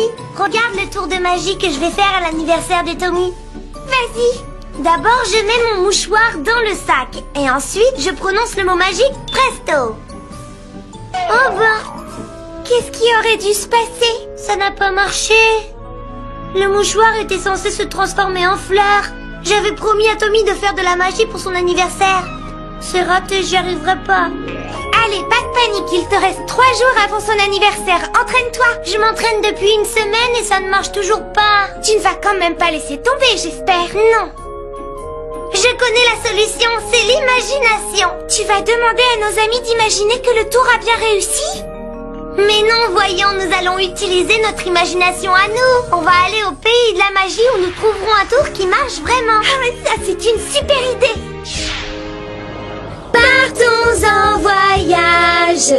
Lily, regarde le tour de magie que je vais faire à l'anniversaire de Tommy. Vas-y. D'abord, je mets mon mouchoir dans le sac. Et ensuite, je prononce le mot magique Presto. Oh ben, qu'est-ce qui aurait dû se passer? Ça n'a pas marché. Le mouchoir était censé se transformer en fleur. J'avais promis à Tommy de faire de la magie pour son anniversaire. C'est raté, j'y arriverai pas. Allez, pas de panique, il te reste 3 jours avant son anniversaire. Entraîne-toi. Je m'entraîne depuis une semaine et ça ne marche toujours pas. Tu ne vas quand même pas laisser tomber, j'espère. Non. Je connais la solution, c'est l'imagination. Tu vas demander à nos amis d'imaginer que le tour a bien réussi? Mais non, voyons, nous allons utiliser notre imagination à nous. On va aller au pays de la magie où nous trouverons un tour qui marche vraiment. Ah mais ça, c'est une super idée. Partons en voyage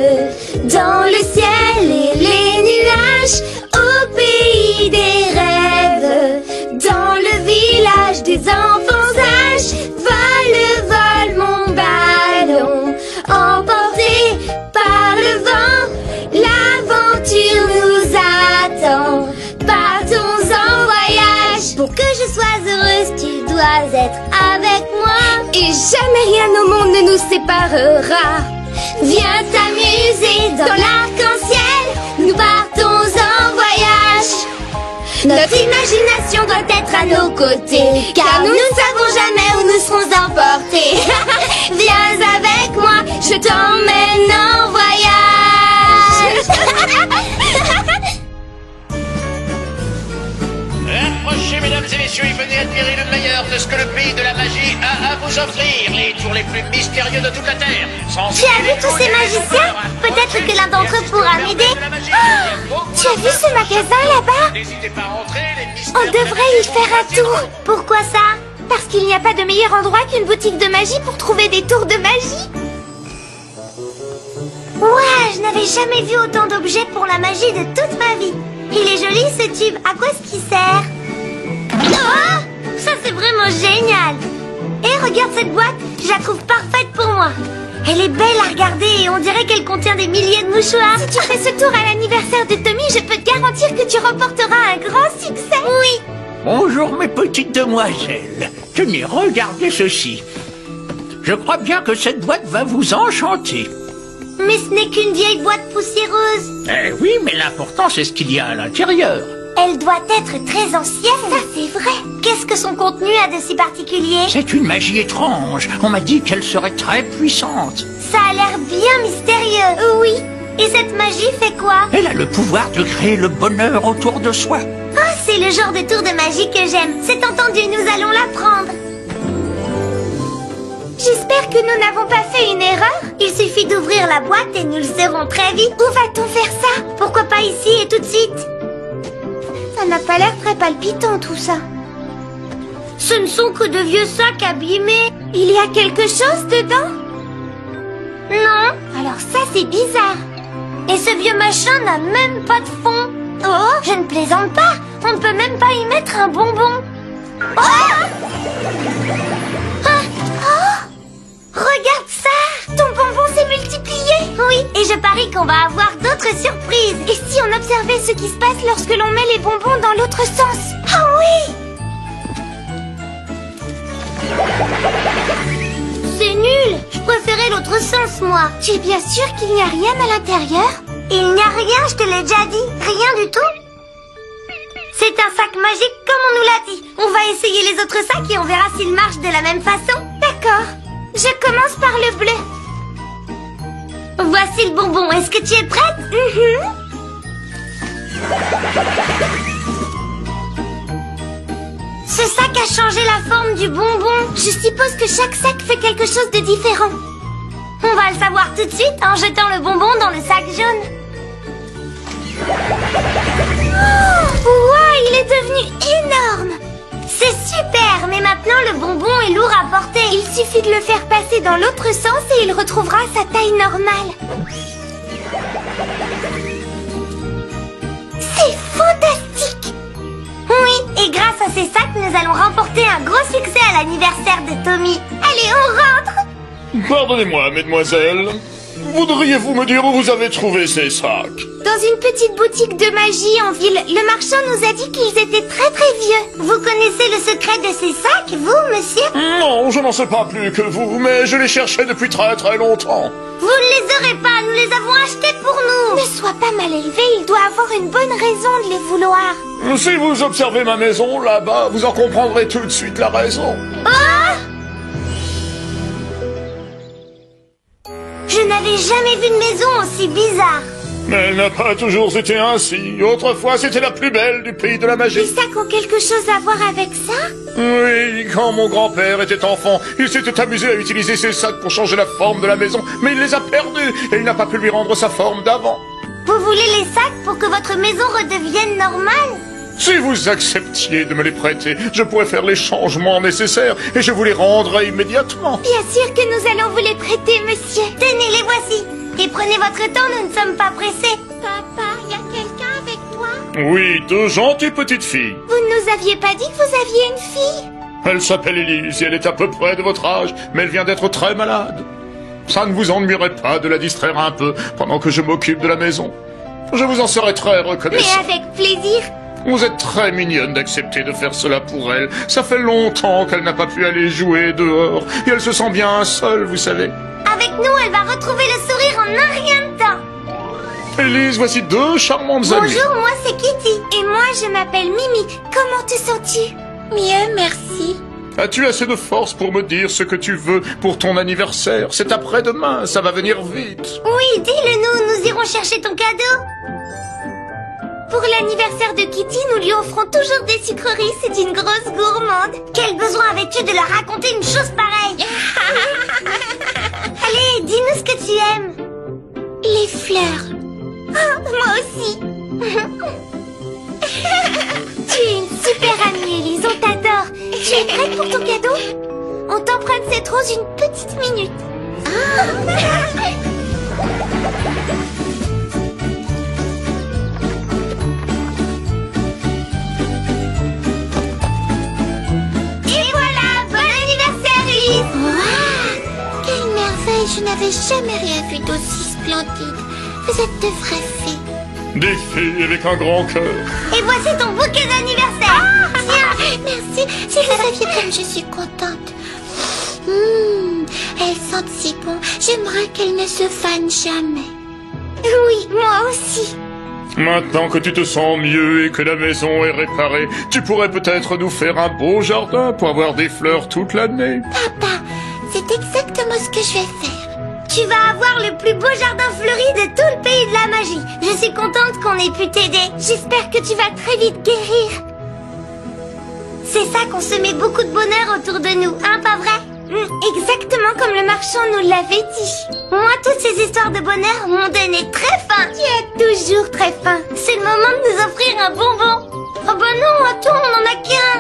dans le ciel et les nuages, au pays des rêves, dans le village des enfants sages. Vole mon ballon, emporté par le vent, l'aventure nous attend. Partons en voyage. Pour que je sois heureuse, tu dois être avec moi. Et jamais rien au monde ne nous séparera. Viens t'amuser dans l'arc-en-ciel. Nous partons en voyage. Notre imagination doit être à nos côtés, car nous ne savons jamais où nous serons emportés. Viens avec moi, je t'emmène en voyage. Approchez, mesdames et messieurs, et venez admirer le meilleur de ce que le pays de la magie a à vous offrir. Les tours les plus mystérieux de toute la Terre. Tu as vu tous ces magiciens? Peut-être que l'un d'entre eux pourra m'aider. Oh, tu as vu ce magasin là-bas? N'hésitez pas à entrer, les mystères. On devrait y faire un tour. Pourquoi ça? Parce qu'il n'y a pas de meilleur endroit qu'une boutique de magie pour trouver des tours de magie. Ouais, je n'avais jamais vu autant d'objets pour la magie de toute ma vie. Il est joli ce tube. À quoi est-ce qu'il sert? Oh, ça c'est vraiment génial. Et regarde cette boîte, je la trouve parfaite pour moi. Elle est belle à regarder et on dirait qu'elle contient des milliers de mouchoirs. Si tu fais ce tour à l'anniversaire de Tommy, je peux te garantir que tu remporteras un grand succès. Oui. Bonjour mes petites demoiselles. Tenez, regardez ceci. Je crois bien que cette boîte va vous enchanter. Mais ce n'est qu'une vieille boîte poussiéreuse. Eh oui, mais l'important c'est ce qu'il y a à l'intérieur. Elle doit être très ancienne. Ça, c'est vrai. Qu'est-ce que son contenu a de si particulier? C'est une magie étrange. On m'a dit qu'elle serait très puissante. Ça a l'air bien mystérieux. Oui. Et cette magie fait quoi? Elle a le pouvoir de créer le bonheur autour de soi. Oh, c'est le genre de tour de magie que j'aime. C'est entendu, nous allons l'apprendre. J'espère que nous n'avons pas fait une erreur. Il suffit d'ouvrir la boîte et nous le saurons très vite. Où va-t-on faire ça? Pourquoi pas ici et tout de suite? Ça n'a pas l'air très palpitant tout ça. Ce ne sont que de vieux sacs abîmés. Il y a quelque chose dedans? Non. Alors ça c'est bizarre. Et ce vieux machin n'a même pas de fond. Oh, je ne plaisante pas. On ne peut même pas y mettre un bonbon. Oh, regarde ça! Ton bonbon s'est multiplié! Oui, et je parie qu'on va avoir d'autres surprises! Et si on observait ce qui se passe lorsque l'on met les bonbons dans l'autre sens? Ah oui! C'est nul! Je préférais l'autre sens, moi! Tu es bien sûr qu'il n'y a rien à l'intérieur? Il n'y a rien, je te l'ai déjà dit! Rien du tout! C'est un sac magique comme on nous l'a dit! On va essayer les autres sacs et on verra s'ils marchent de la même façon! D'accord! Je commence par le bleu. Voici le bonbon. Est-ce que tu es prête? Ce sac a changé la forme du bonbon. Je suppose que chaque sac fait quelque chose de différent. On va le savoir tout de suite en jetant le bonbon dans le sac jaune. Oh, wow, il est devenu énorme. C'est super, mais maintenant le bonbon est lourd à porter. Il suffit de le faire passer dans l'autre sens et il retrouvera sa taille normale. C'est fantastique! Oui, et grâce à ces sacs, nous allons remporter un gros succès à l'anniversaire de Tommy. Allez, on rentre! Pardonnez-moi, mesdemoiselles. Voudriez-vous me dire où vous avez trouvé ces sacs? Dans une petite boutique de magie en ville, le marchand nous a dit qu'ils étaient très vieux. Vous connaissez le secret de ces sacs, vous, monsieur? Non, je n'en sais pas plus que vous, mais je les cherchais depuis très longtemps. Vous ne les aurez pas, nous les avons achetés pour nous. Ne sois pas mal élevé, il doit avoir une bonne raison de les vouloir. Si vous observez ma maison, là-bas, vous en comprendrez tout de suite la raison. Oh! Je n'avais jamais vu une maison aussi bizarre. Mais elle n'a pas toujours été ainsi. Autrefois, c'était la plus belle du pays de la magie. Les sacs ont quelque chose à voir avec ça? Oui, quand mon grand-père était enfant, il s'était amusé à utiliser ces sacs pour changer la forme de la maison, mais il les a perdus et il n'a pas pu lui rendre sa forme d'avant. Vous voulez les sacs pour que votre maison redevienne normale? Si vous acceptiez de me les prêter, je pourrais faire les changements nécessaires et je vous les rendrai immédiatement. Bien sûr que nous allons vous les prêter, monsieur. Tenez, les voici. Et prenez votre temps, nous ne sommes pas pressés. Papa, il y a quelqu'un avec toi? Oui, deux gentilles petites filles. Vous ne nous aviez pas dit que vous aviez une fille? Elle s'appelle Élise et elle est à peu près de votre âge, mais elle vient d'être très malade. Ça ne vous ennuierait pas de la distraire un peu pendant que je m'occupe de la maison? Je vous en serai très reconnaissant. Mais avec plaisir. Vous êtes très mignonne d'accepter de faire cela pour elle. Ça fait longtemps qu'elle n'a pas pu aller jouer dehors et elle se sent bien seule, vous savez. Avec nous, elle va retrouver le sourire en un rien de temps. Élise, voici deux charmantes amies. Bonjour, moi c'est Kitty. Et moi je m'appelle Mimi. Comment te sens-tu? Mieux, merci. As-tu assez de force pour me dire ce que tu veux pour ton anniversaire? C'est après-demain, ça va venir vite. Oui, dis-le nous irons chercher ton cadeau. Pour l'anniversaire de Kitty, nous lui offrons toujours des sucreries, c'est une grosse gourmande. Quel besoin avais-tu de leur raconter une chose pareille? Allez, dis-nous ce que tu aimes. Les fleurs. Oh, moi aussi. Tu es une super amie, Élise, on t'adore. Tu es prête pour ton cadeau? On t'emprunte cette rose une petite minute. Et voilà, bon anniversaire, Élise. Wow, quelle merveille, je n'avais jamais rien vu d'aussi splendide. Vous êtes de vraies fées. Des filles avec un grand cœur. Et voici ton bouquet d'anniversaire. Tiens, merci. Si vous saviez comme je suis contente. Elles sentent si bon. J'aimerais qu'elles ne se fanent jamais. Oui, moi aussi. Maintenant que tu te sens mieux et que la maison est réparée, tu pourrais peut-être nous faire un beau jardin pour avoir des fleurs toute l'année. Papa, c'est exactement ce que je vais faire. Tu vas avoir le plus beau jardin fleuri de tout le pays de la magie. Je suis contente qu'on ait pu t'aider. J'espère que tu vas très vite guérir. C'est ça qu'on se met beaucoup de bonheur autour de nous, hein, pas vrai? Exactement comme le marchand nous l'avait dit. Moi, toutes ces histoires de bonheur m'ont donné très faim. Tu as toujours très faim. C'est le moment de nous offrir un bonbon. Oh bah non, attends, on en a qu'un.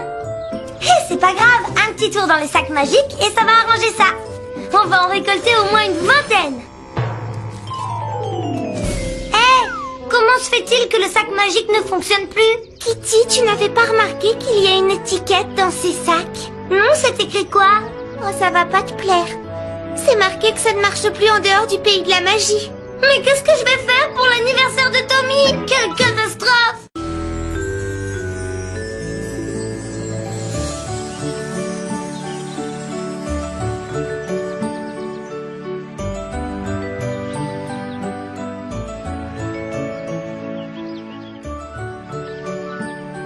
Eh, c'est pas grave, un petit tour dans le sac magique et ça va arranger ça. On va en récolter au moins une vingtaine. Hé, comment se fait-il que le sac magique ne fonctionne plus? Kitty, tu n'avais pas remarqué qu'il y a une étiquette dans ces sacs? Non, c'est écrit quoi? Oh, ça va pas te plaire. C'est marqué que ça ne marche plus en dehors du pays de la magie. Mais qu'est-ce que je vais faire pour l'anniversaire de Tommy? Quelle catastrophe!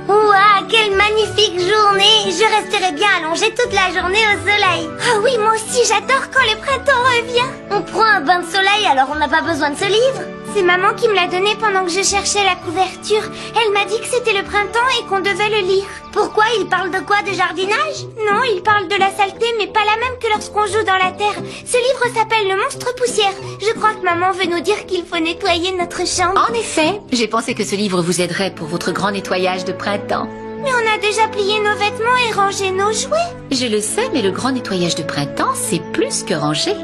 Ouah, quelle magnifique journée! Je resterai bien allongée toute la journée au soleil. Ah oui, moi aussi, j'adore quand le printemps revient. On prend un bain de soleil, alors on n'a pas besoin de ce livre. C'est maman qui me l'a donné pendant que je cherchais la couverture. Elle m'a dit que c'était le printemps et qu'on devait le lire. Pourquoi? Il parle de quoi? De jardinage? Non, il parle de la saleté, mais pas la même que lorsqu'on joue dans la terre. Ce livre s'appelle Le Monstre Poussière. Je crois que maman veut nous dire qu'il faut nettoyer notre chambre. En effet, j'ai pensé que ce livre vous aiderait pour votre grand nettoyage de printemps. Mais on a déjà plié nos vêtements et rangé nos jouets. Je le sais, mais le grand nettoyage de printemps, c'est plus que ranger.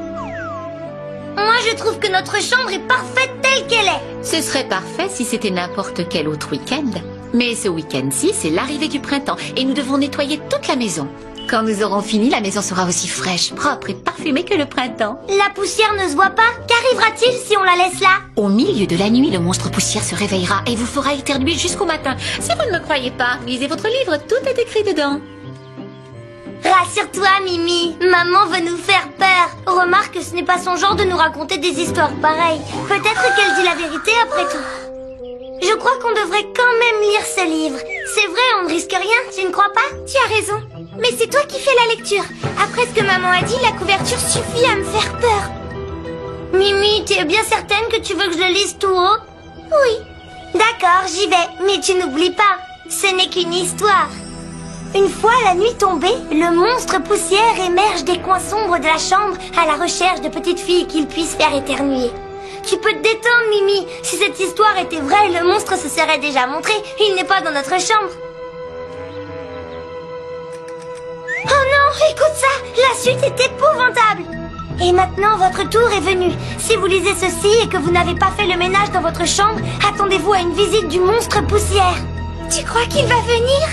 Moi, je trouve que notre chambre est parfaite telle qu'elle est. Ce serait parfait si c'était n'importe quel autre week-end. Mais ce week-end-ci, c'est l'arrivée du printemps et nous devons nettoyer toute la maison. Quand nous aurons fini, la maison sera aussi fraîche, propre et parfumée que le printemps. La poussière ne se voit pas. Qu'arrivera-t-il si on la laisse là? Au milieu de la nuit, le monstre poussière se réveillera et vous fera éternuer jusqu'au matin. Si vous ne me croyez pas, lisez votre livre, tout est écrit dedans. Rassure-toi, Mimi. Maman veut nous faire peur. Remarque que ce n'est pas son genre de nous raconter des histoires pareilles. Peut-être qu'elle dit la vérité après tout. Je crois qu'on devrait quand même lire ce livre. C'est vrai, on ne risque rien, tu ne crois pas? Tu as raison. Mais c'est toi qui fais la lecture. Après ce que maman a dit, la couverture suffit à me faire peur. Mimi, tu es bien certaine que tu veux que je le lise tout haut? Oui. D'accord, j'y vais. Mais tu n'oublies pas, ce n'est qu'une histoire. Une fois la nuit tombée, le monstre poussière émerge des coins sombres de la chambre à la recherche de petites filles qu'il puisse faire éternuer. Tu peux te détendre, Mimi. Si cette histoire était vraie, le monstre se serait déjà montré. Il n'est pas dans notre chambre. Oh non, écoute ça. La suite est épouvantable. Et maintenant, votre tour est venu. Si vous lisez ceci et que vous n'avez pas fait le ménage dans votre chambre, attendez-vous à une visite du monstre poussière. Tu crois qu'il va venir?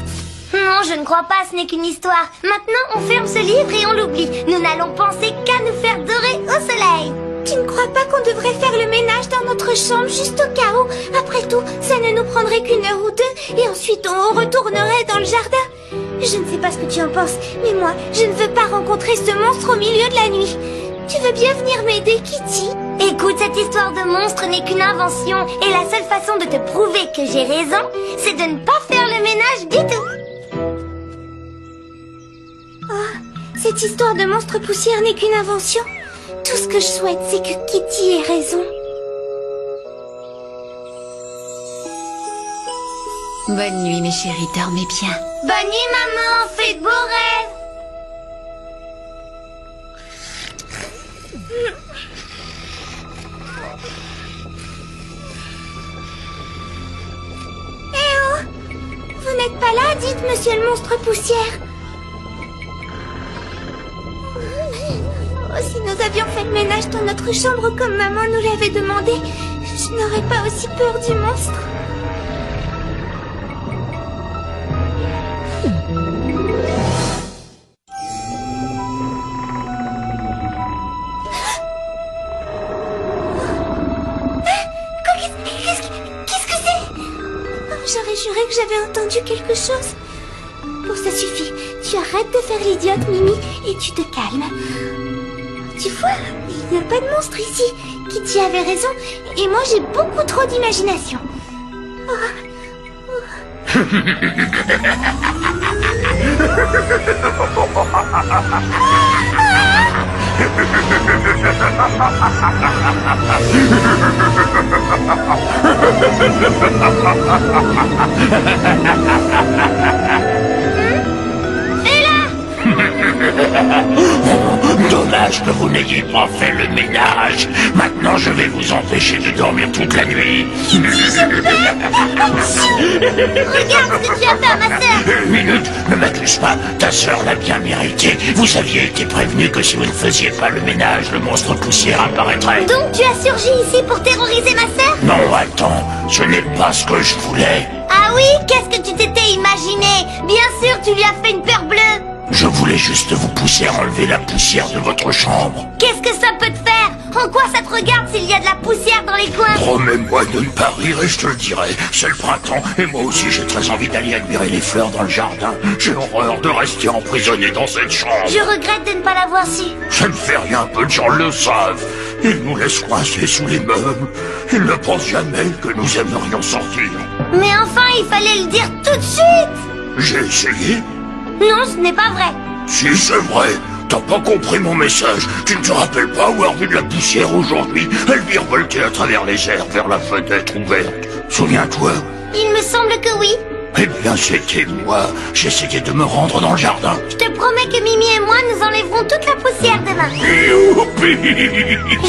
Non, je ne crois pas, ce n'est qu'une histoire. Maintenant, on ferme ce livre et on l'oublie. Nous n'allons penser qu'à nous faire dorer au soleil. Tu ne crois pas qu'on devrait faire le ménage dans notre chambre juste au cas où? Après tout, ça ne nous prendrait qu'une heure ou deux et ensuite on retournerait dans le jardin. Je ne sais pas ce que tu en penses, mais moi, je ne veux pas rencontrer ce monstre au milieu de la nuit. Tu veux bien venir m'aider, Kitty? Écoute, cette histoire de monstre n'est qu'une invention et la seule façon de te prouver que j'ai raison, c'est de ne pas faire le ménage du tout. Oh, cette histoire de monstre poussière n'est qu'une invention. Tout ce que je souhaite, c'est que Kitty ait raison. Bonne nuit, mes chéris, dormez bien. Bonne nuit, maman, fais de beaux rêves. Eh oh! Vous n'êtes pas là, dites, monsieur le monstre poussière. Oh, si nous avions fait le ménage dans notre chambre comme maman nous l'avait demandé, je n'aurais pas aussi peur du monstre. Qu'est-ce que c'est? J'aurais juré que j'avais entendu quelque chose. Bon, ça suffit. Tu arrêtes de faire l'idiote, Mimi, et tu te calmes. Tu vois, il n'y a pas de monstre ici. Kitty avait raison, et moi j'ai beaucoup trop d'imagination. Dommage que vous n'ayez pas fait le ménage. Maintenant, je vais vous empêcher de dormir toute la nuit. Regarde ce que tu as fait à ma sœur. Une minute, ne m'accuse pas. Ta sœur l'a bien mérité. Vous aviez été prévenu que si vous ne faisiez pas le ménage, le monstre poussière apparaîtrait. Donc tu as surgi ici pour terroriser ma sœur? Non, attends, ce n'est pas ce que je voulais. Ah oui? Qu'est-ce que tu t'étais imaginé? Bien sûr, tu lui as fait une peur bleue. Je voulais juste vous pousser à enlever la poussière de votre chambre. Qu'est-ce que ça peut te faire? En quoi ça te regarde s'il y a de la poussière dans les coins? Promets-moi de ne pas rire et je te le dirai. C'est le printemps et moi aussi j'ai très envie d'aller admirer les fleurs dans le jardin. J'ai horreur de rester emprisonné dans cette chambre. Je regrette de ne pas l'avoir su. Ça ne fait rien, peu de gens le savent. Ils nous laissent coincés sous les meubles. Ils ne pensent jamais que nous aimerions sortir. Mais enfin, il fallait le dire tout de suite. J'ai essayé. Non, ce n'est pas vrai. Si, c'est vrai. T'as pas compris mon message. Tu ne te rappelles pas avoir vu de la poussière aujourd'hui? Elle virevoltait à travers les airs vers la fenêtre ouverte. Souviens-toi? Il me semble que oui. Eh bien, c'était moi. J'essayais de me rendre dans le jardin. Je te promets que Mimi et moi, nous enlèverons toute la poussière demain. Youpi!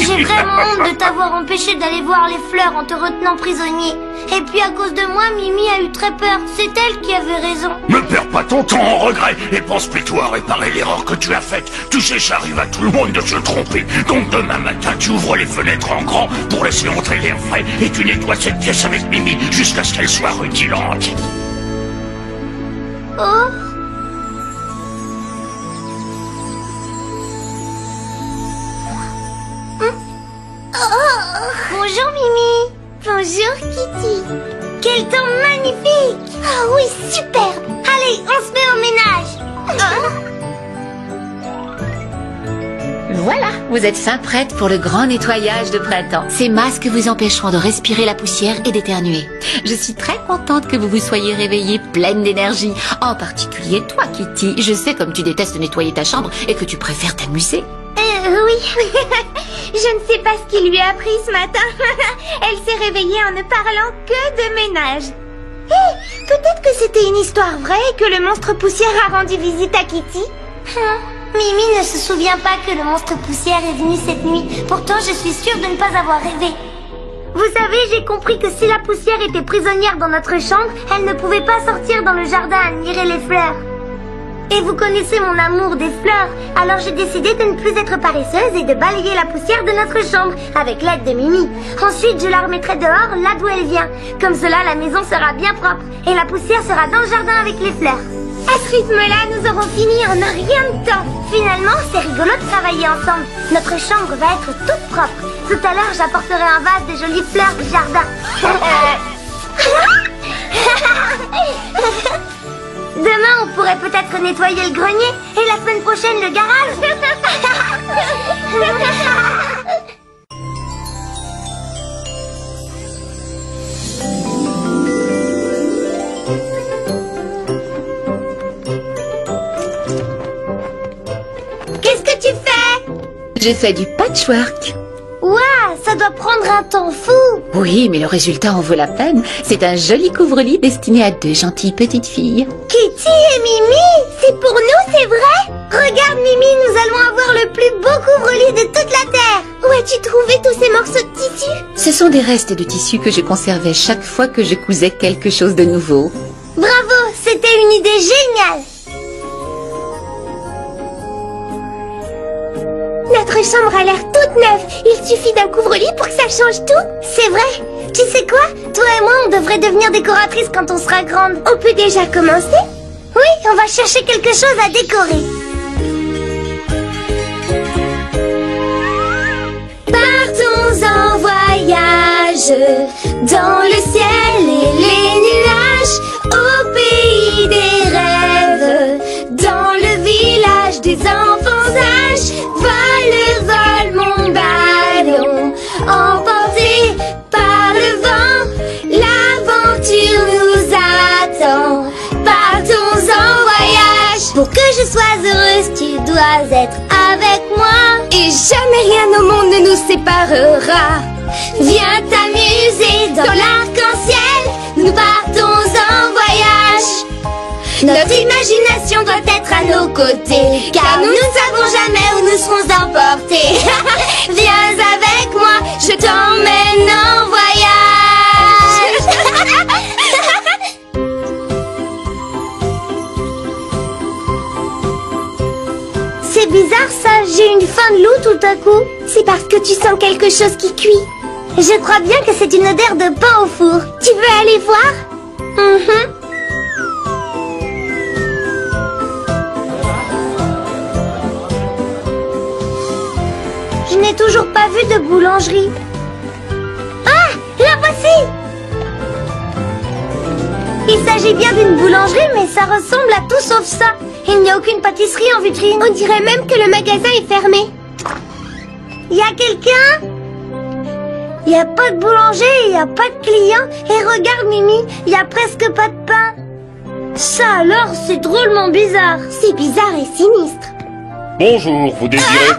J'ai vraiment honte de t'avoir empêché d'aller voir les fleurs en te retenant prisonnier. Et puis à cause de moi, Mimi a eu très peur. C'est elle qui avait raison. Ne perds pas ton temps en regret et pense plutôt à réparer l'erreur que tu as faite. Tu sais, ça arrive à tout le monde de se tromper. Donc demain matin, tu ouvres les fenêtres en grand pour laisser entrer l'air frais et tu nettoies cette pièce avec Mimi jusqu'à ce qu'elle soit rutilante. Oh. Mimi. Bonjour, Kitty. Quel temps magnifique. Ah oui, superbe. Allez, on se met au ménage. Voilà, vous êtes fin prête pour le grand nettoyage de printemps. Ces masques vous empêcheront de respirer la poussière et d'éternuer. Je suis très contente que vous vous soyez réveillée pleine d'énergie. En particulier toi, Kitty. Je sais comme tu détestes nettoyer ta chambre et que tu préfères t'amuser. Oui. Je ne sais pas ce qui lui a pris ce matin. Elle s'est réveillée en ne parlant que de ménage. Hé, peut-être que c'était une histoire vraie et que le monstre poussière a rendu visite à Kitty. Mimi ne se souvient pas que le monstre poussière est venu cette nuit. Pourtant, je suis sûre de ne pas avoir rêvé. Vous savez, j'ai compris que si la poussière était prisonnière dans notre chambre, elle ne pouvait pas sortir dans le jardin admirer les fleurs. Et vous connaissez mon amour des fleurs, alors j'ai décidé de ne plus être paresseuse et de balayer la poussière de notre chambre, avec l'aide de Mimi. Ensuite, je la remettrai dehors, là d'où elle vient. Comme cela, la maison sera bien propre, et la poussière sera dans le jardin avec les fleurs. À ce rythme-là, nous aurons fini en un rien de temps. Finalement, c'est rigolo de travailler ensemble. Notre chambre va être toute propre. Tout à l'heure, j'apporterai un vase de jolies fleurs du jardin. Demain, on pourrait peut-être nettoyer le grenier et la semaine prochaine le garage. Qu'est-ce que tu fais? J'ai fait du patchwork. Waouh, ça doit prendre un temps fou. Oui, mais le résultat en vaut la peine. C'est un joli couvre-lit destiné à 2 gentilles petites filles. Kitty et Mimi, c'est pour nous, c'est vrai? Regarde Mimi, nous allons avoir le plus beau couvre-lit de toute la Terre. Où as-tu trouvé tous ces morceaux de tissu? Ce sont des restes de tissu que je conservais chaque fois que je cousais quelque chose de nouveau. Bravo, c'était une idée géniale. Notre chambre a l'air toute neuve. Il suffit d'un couvre-lit pour que ça change tout. C'est vrai. Tu sais quoi? Toi et moi, on devrait devenir décoratrices quand on sera grande. On peut déjà commencer? Oui, on va chercher quelque chose à décorer. Partons en voyage dans le ciel et les nuages, au pays des rêves, dans le village des enfants sages. Vole mon ballon, emporté par le vent, l'aventure nous attend. Partons en voyage. Pour que je sois heureuse, tu dois être avec moi. Et jamais rien au monde ne nous séparera. Viens t'amuser dans l'arc-en-ciel, nous partons en voyage. Notre imagination doit être à nos côtés, car nous ne savons jamais où nous serons emportés. Viens avec moi, je t'emmène en voyage. C'est bizarre ça, j'ai une faim de loup tout à coup. C'est parce que tu sens quelque chose qui cuit. Je crois bien que c'est une odeur de pain au four. Tu veux aller voir? Je n'ai toujours pas vu de boulangerie. Ah, la voici! Il s'agit bien d'une boulangerie, mais ça ressemble à tout sauf ça. Il n'y a aucune pâtisserie en vitrine. On dirait même que le magasin est fermé. Il y a quelqu'un? Il n'y a pas de boulanger, il n'y a pas de client. Et regarde Mimi, il n'y a presque pas de pain. Ça alors, c'est drôlement bizarre. C'est bizarre et sinistre. Bonjour, vous désirez...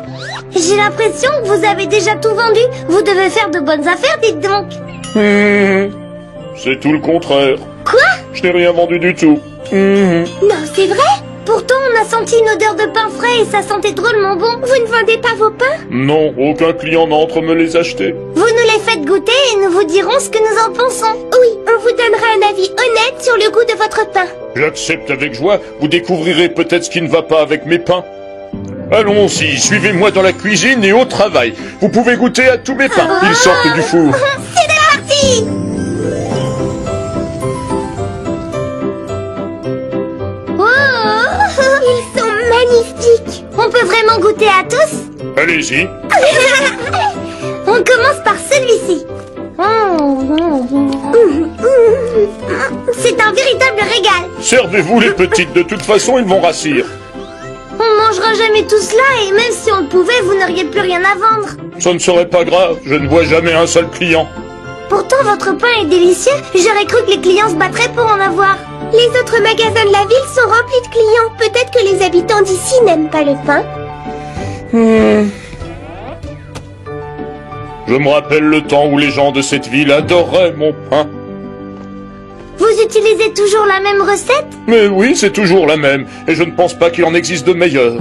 J'ai l'impression que vous avez déjà tout vendu. Vous devez faire de bonnes affaires, dites donc. C'est tout le contraire. Quoi? Je n'ai rien vendu du tout. Non, c'est vrai? Pourtant, on a senti une odeur de pain frais et ça sentait drôlement bon. Vous ne vendez pas vos pains? Non, aucun client n'entre me les acheter. Vous nous les faites goûter et nous vous dirons ce que nous en pensons. Oui, on vous donnera un avis honnête sur le goût de votre pain. J'accepte avec joie. Vous découvrirez peut-être ce qui ne va pas avec mes pains. Allons-y, suivez-moi dans la cuisine et au travail. Vous pouvez goûter à tous mes pains. Ils sortent du four. C'est parti! Oh, ils sont magnifiques. On peut vraiment goûter à tous? Allez-y. On commence par celui-ci. C'est un véritable régal. Servez-vous les petites, de toute façon ils vont rassir. On mangera jamais tout cela et même si on le pouvait, vous n'auriez plus rien à vendre. Ça ne serait pas grave, je ne vois jamais un seul client. Pourtant, votre pain est délicieux. J'aurais cru que les clients se battraient pour en avoir. Les autres magasins de la ville sont remplis de clients. Peut-être que les habitants d'ici n'aiment pas le pain. Je me rappelle le temps où les gens de cette ville adoraient mon pain. Vous utilisez toujours la même recette? Mais oui, c'est toujours la même, et je ne pense pas qu'il en existe de meilleure.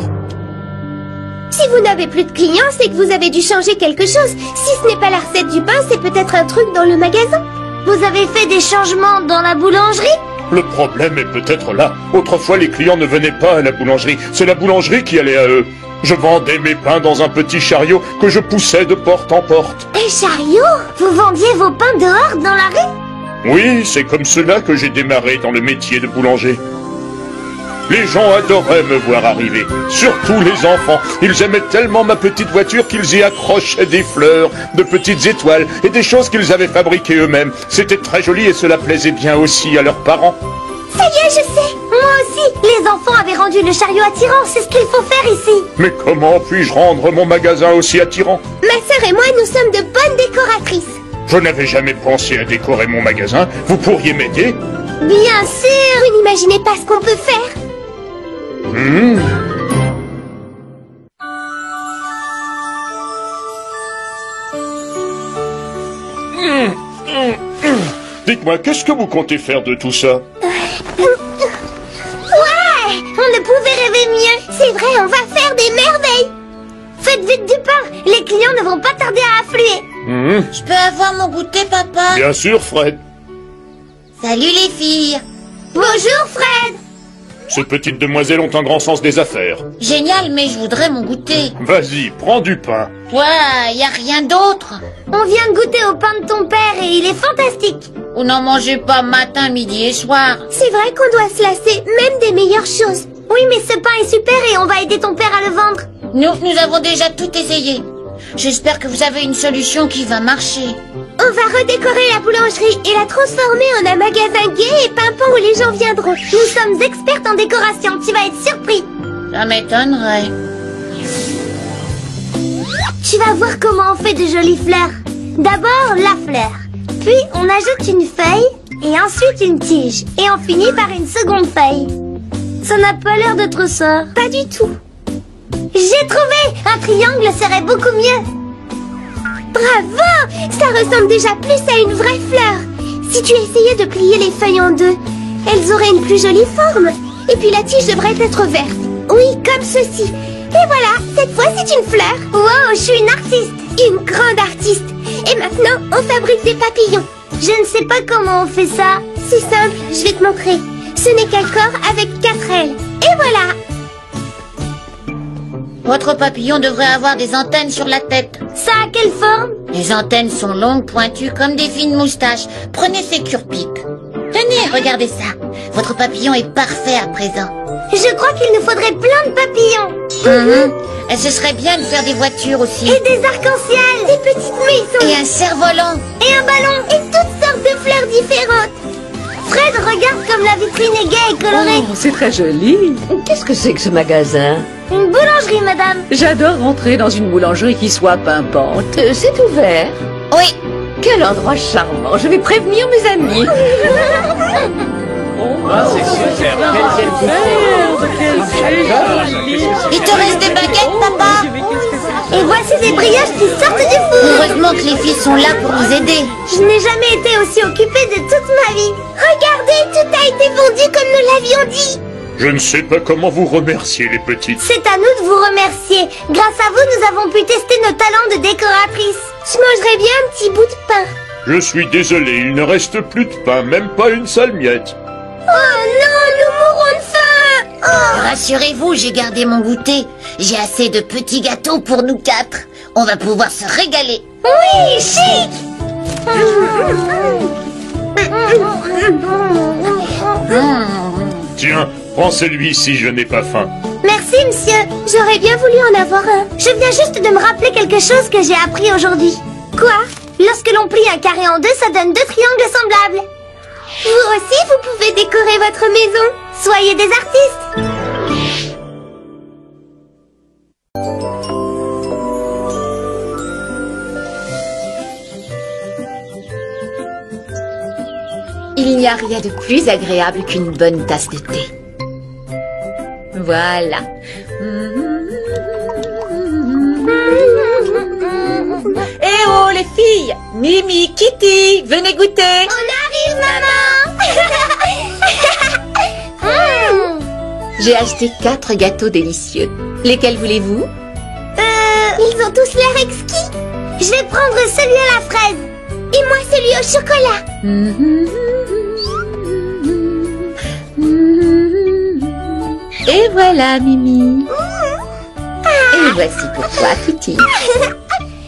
Si vous n'avez plus de clients, c'est que vous avez dû changer quelque chose. Si ce n'est pas la recette du pain, c'est peut-être un truc dans le magasin. Vous avez fait des changements dans la boulangerie? Le problème est peut-être là. Autrefois, les clients ne venaient pas à la boulangerie. C'est la boulangerie qui allait à eux. Je vendais mes pains dans un petit chariot que je poussais de porte en porte. Un chariot? Vous vendiez vos pains dehors, dans la rue? Oui, c'est comme cela que j'ai démarré dans le métier de boulanger. Les gens adoraient me voir arriver, surtout les enfants. Ils aimaient tellement ma petite voiture qu'ils y accrochaient des fleurs, de petites étoiles et des choses qu'ils avaient fabriquées eux-mêmes. C'était très joli et cela plaisait bien aussi à leurs parents. Ça y est, je sais. Moi aussi. Les enfants avaient rendu le chariot attirant. C'est ce qu'il faut faire ici. Mais comment puis-je rendre mon magasin aussi attirant? Ma sœur et moi, nous sommes de bonnes décoratrices. Je n'avais jamais pensé à décorer mon magasin. Vous pourriez m'aider? Bien sûr. Vous n'imaginez pas ce qu'on peut faire. Dites-moi, qu'est-ce que vous comptez faire de tout ça? Ouais! On ne pouvait rêver mieux. C'est vrai, on va faire des merveilles. Faites vite du pain. Les clients ne vont pas tarder à affluer. Je peux avoir mon goûter, papa? Bien sûr, Fred. Salut les filles. Bonjour, Fred. Ces petites demoiselles ont un grand sens des affaires. Génial, mais je voudrais mon goûter. Vas-y, prends du pain. Toi, y a rien d'autre? On vient de goûter au pain de ton père et il est fantastique. Vous n'en mangez pas matin, midi et soir. C'est vrai qu'on doit se lasser même des meilleures choses. Oui, mais ce pain est super et on va aider ton père à le vendre. Nous avons déjà tout essayé. J'espère que vous avez une solution qui va marcher. On va redécorer la boulangerie et la transformer en un magasin gai et pimpant où les gens viendront. Nous sommes expertes en décoration, tu vas être surpris. Ça m'étonnerait. Tu vas voir comment on fait de jolies fleurs. D'abord, la fleur. Puis, on ajoute une feuille et ensuite une tige. Et on finit par une seconde feuille. Ça n'a pas l'air d'être ça. Pas du tout. J'ai trouvé! Un triangle serait beaucoup mieux. Bravo! Ça ressemble déjà plus à une vraie fleur. Si tu essayais de plier les feuilles en deux, elles auraient une plus jolie forme. Et puis la tige devrait être verte. Oui, comme ceci. Et voilà, cette fois c'est une fleur. Wow, je suis une artiste. Une grande artiste. Et maintenant, on fabrique des papillons. Je ne sais pas comment on fait ça. C'est simple, je vais te montrer. Ce n'est qu'un corps avec 4 ailes. Et voilà. Votre papillon devrait avoir des antennes sur la tête. Ça a quelle forme? Les antennes sont longues, pointues, comme des fines moustaches. Prenez ces cure-piques. Tenez, regardez ça. Votre papillon est parfait à présent. Je crois qu'il nous faudrait plein de papillons. Et ce serait bien de faire des voitures aussi. Et des arcs-en-ciel. Des petites maisons. Et un cerf-volant. Et un ballon. Et toutes sortes de fleurs différentes. Fred, regarde comme la vitrine est gaie et colorée. Oh, c'est très joli. Qu'est-ce que c'est que ce magasin? Une boulangerie, madame. J'adore rentrer dans une boulangerie qui soit pimpante. C'est ouvert? Oui. Quel endroit charmant. Je vais prévenir mes amis. c'est super. Il te reste des baguettes, papa? Et voici des brioches qui sortent du four. Heureusement que les filles sont là pour nous aider. Je n'ai jamais été aussi occupée de toute ma vie. Regardez, tout a été vendu comme nous l'avions dit. Je ne sais pas comment vous remercier, les petites. C'est à nous de vous remercier. Grâce à vous, nous avons pu tester nos talents de décoratrice. Je mangerais bien un petit bout de pain. Je suis désolé, il ne reste plus de pain, même pas une seule miette. Oh non, nous mourrons de faim. Oh. Rassurez-vous, j'ai gardé mon goûter. J'ai assez de petits gâteaux pour nous 4. On va pouvoir se régaler. Oui, chic. Tiens, prends celui-ci, je n'ai pas faim. Merci, monsieur. J'aurais bien voulu en avoir un. Je viens juste de me rappeler quelque chose que j'ai appris aujourd'hui. Quoi? Lorsque l'on plie un carré en deux, ça donne 2 triangles semblables. Vous aussi, vous pouvez décorer votre maison. Soyez des artistes. Il n'y a rien de plus agréable qu'une bonne tasse de thé. Voilà. Eh oh les filles! Mimi, Kitty, venez goûter! On arrive, maman. J'ai acheté 4 gâteaux délicieux. Lesquels voulez-vous? Ils ont tous l'air exquis. Je vais prendre celui à la fraise. Et moi celui au chocolat. Et voilà, Mimi. Et voici pour toi, Kitty.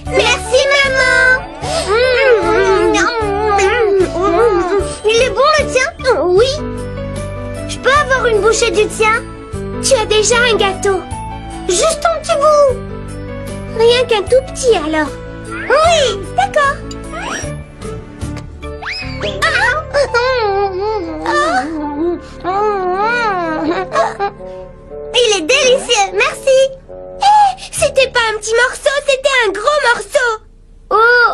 Merci, maman. Il est bon, le tien? Oui. Je peux avoir une bouchée du tien? Tu as déjà un gâteau. Juste un petit bout. Rien qu'un tout petit, alors. Oui, d'accord. Il est délicieux, merci. C'était pas un petit morceau, c'était un gros morceau. Oh,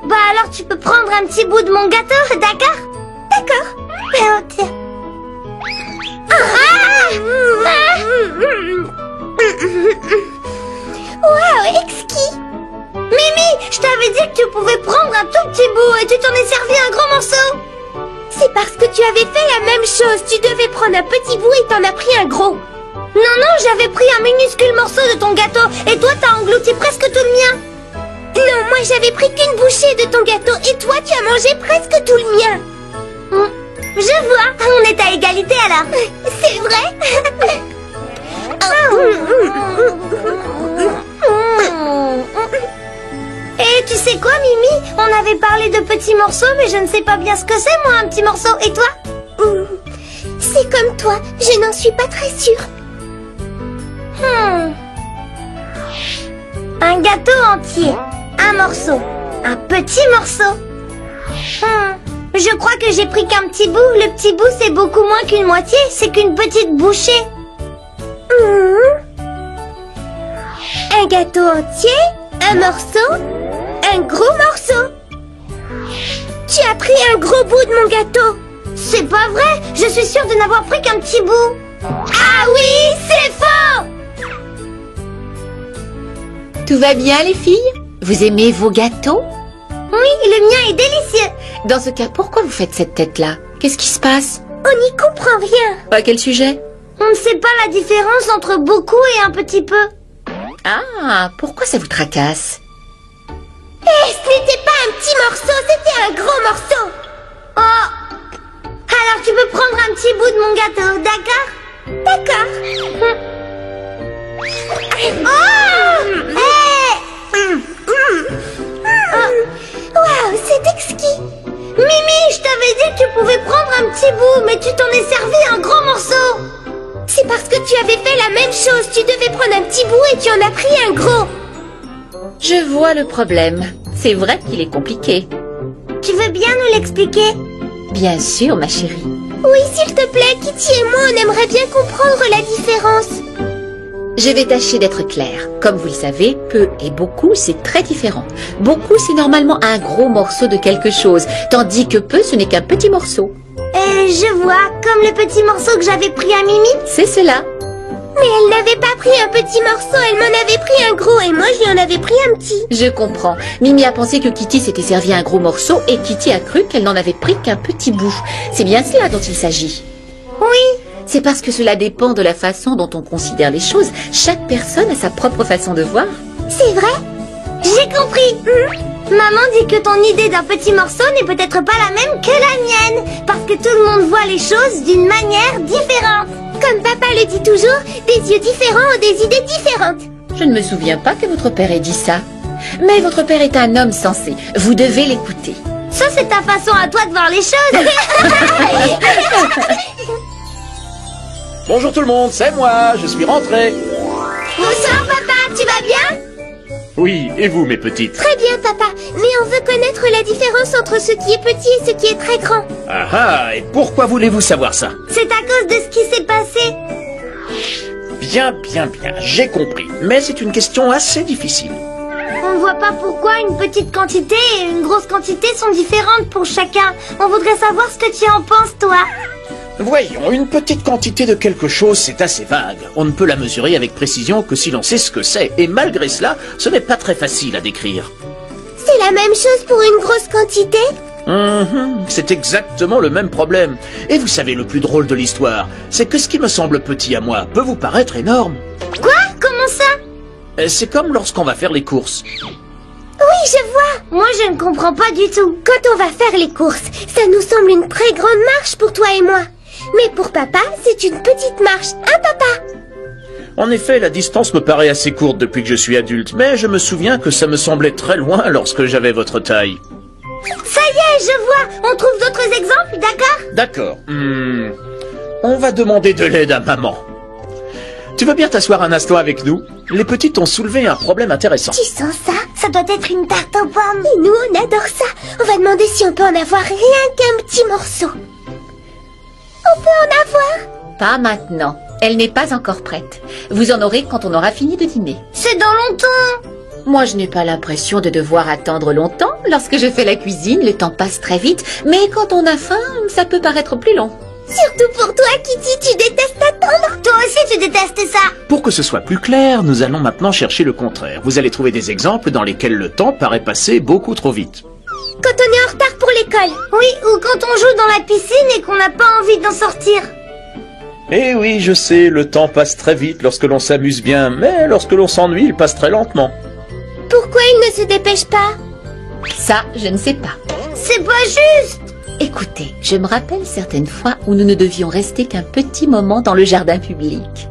bah alors tu peux prendre un petit bout de mon gâteau, d'accord? D'accord. Oh, tiens. Wow, exquis. Mimi, je t'avais dit que tu pouvais prendre un tout petit bout et tu t'en es servi un gros morceau. C'est parce que tu avais fait la même chose. Tu devais prendre un petit bout et t'en as pris un gros. Non, j'avais pris un minuscule morceau de ton gâteau et toi t'as englouti presque tout le mien. Non, moi j'avais pris qu'une bouchée de ton gâteau et toi tu as mangé presque tout le mien. Je vois, on est à égalité alors. C'est vrai. Et tu sais quoi, Mimi? On avait parlé de petits morceaux, mais je ne sais pas bien ce que c'est, moi, un petit morceau. Et toi? C'est comme toi, je n'en suis pas très sûre. Un gâteau entier, un morceau, un petit morceau. Je crois que j'ai pris qu'un petit bout. Le petit bout, c'est beaucoup moins qu'une moitié, c'est qu'une petite bouchée. Un gâteau entier, un morceau, un gros morceau. Tu as pris un gros bout de mon gâteau. C'est pas vrai, je suis sûre de n'avoir pris qu'un petit bout. Ah oui, c'est faux! Tout va bien, les filles? Vous aimez vos gâteaux? Oui, le mien est délicieux. Dans ce cas, pourquoi vous faites cette tête-là? Qu'est-ce qui se passe? On n'y comprend rien. À quel sujet? On ne sait pas la différence entre beaucoup et un petit peu. Ah, pourquoi ça vous tracasse? Ce n'était pas un petit morceau, c'était un gros morceau. Oh, alors tu peux prendre un petit bout de mon gâteau, d'accord? D'accord. Waouh, c'est exquis. Mimi, je t'avais dit que tu pouvais prendre un petit bout, mais tu t'en es servi un gros morceau. C'est parce que tu avais fait la même chose. Tu devais prendre un petit bout et tu en as pris un gros. Je vois le problème. C'est vrai qu'il est compliqué. Tu veux bien nous l'expliquer? Bien sûr, ma chérie. Oui, s'il te plaît, Kitty et moi, on aimerait bien comprendre la différence. Je vais tâcher d'être claire. Comme vous le savez, peu et beaucoup, c'est très différent. Beaucoup, c'est normalement un gros morceau de quelque chose, tandis que peu, ce n'est qu'un petit morceau. Je vois, comme le petit morceau que j'avais pris à Mimi. C'est cela. Mais elle n'avait pas pris un petit morceau, elle m'en avait pris un gros et moi je lui en avais pris un petit. Je comprends. Mimi a pensé que Kitty s'était servi un gros morceau et Kitty a cru qu'elle n'en avait pris qu'un petit bout. C'est bien cela dont il s'agit. Oui. C'est parce que cela dépend de la façon dont on considère les choses. Chaque personne a sa propre façon de voir. C'est vrai? J'ai compris. Maman dit que ton idée d'un petit morceau n'est peut-être pas la même que la mienne, parce que tout le monde voit les choses d'une manière différente. Comme papa le dit toujours, des yeux différents ont des idées différentes. Je ne me souviens pas que votre père ait dit ça. Mais votre père est un homme sensé. Vous devez l'écouter. Ça, c'est ta façon à toi de voir les choses. Bonjour tout le monde, c'est moi, je suis rentré. Bonsoir papa, tu vas bien? Oui, et vous, mes petites? Très bien, papa. Mais on veut connaître la différence entre ce qui est petit et ce qui est très grand. Ah ah, et pourquoi voulez-vous savoir ça? C'est à cause de ce qui s'est passé. Bien, j'ai compris. Mais c'est une question assez difficile. On ne voit pas pourquoi une petite quantité et une grosse quantité sont différentes pour chacun. On voudrait savoir ce que tu en penses, toi. Voyons, une petite quantité de quelque chose, c'est assez vague. On ne peut la mesurer avec précision que si l'on sait ce que c'est. Et malgré cela, ce n'est pas très facile à décrire. C'est la même chose pour une grosse quantité? C'est exactement le même problème. Et vous savez, le plus drôle de l'histoire, c'est que ce qui me semble petit à moi peut vous paraître énorme. Quoi? Comment ça? C'est comme lorsqu'on va faire les courses. Oui, je vois. Moi, je ne comprends pas du tout. Quand on va faire les courses, ça nous semble une très grande marche pour toi et moi. Mais pour papa, c'est une petite marche. Hein, papa? En effet, la distance me paraît assez courte depuis que je suis adulte, mais je me souviens que ça me semblait très loin lorsque j'avais votre taille. Ça y est, je vois. On trouve d'autres exemples, d'accord? D'accord. On va demander de l'aide à maman. Tu veux bien t'asseoir un instant avec nous? Les petites ont soulevé un problème intéressant. Tu sens ça? Ça doit être une tarte aux pommes. Et nous, on adore ça. On va demander si on peut en avoir rien qu'un petit morceau. On peut en avoir? Pas maintenant. Elle n'est pas encore prête. Vous en aurez quand on aura fini de dîner. C'est dans longtemps. Moi, je n'ai pas l'impression de devoir attendre longtemps. Lorsque je fais la cuisine, le temps passe très vite. Mais quand on a faim, ça peut paraître plus long. Surtout pour toi, Kitty, tu détestes attendre. Toi aussi, tu détestes ça. Pour que ce soit plus clair, nous allons maintenant chercher le contraire. Vous allez trouver des exemples dans lesquels le temps paraît passer beaucoup trop vite. Quand on est en retard pour l'école. Oui, ou quand on joue dans la piscine et qu'on n'a pas envie d'en sortir. Eh oui, je sais, le temps passe très vite lorsque l'on s'amuse bien, mais lorsque l'on s'ennuie, il passe très lentement. Pourquoi il ne se dépêche pas? Ça, je ne sais pas. C'est pas juste. Écoutez, je me rappelle certaines fois où nous ne devions rester qu'un petit moment dans le jardin public.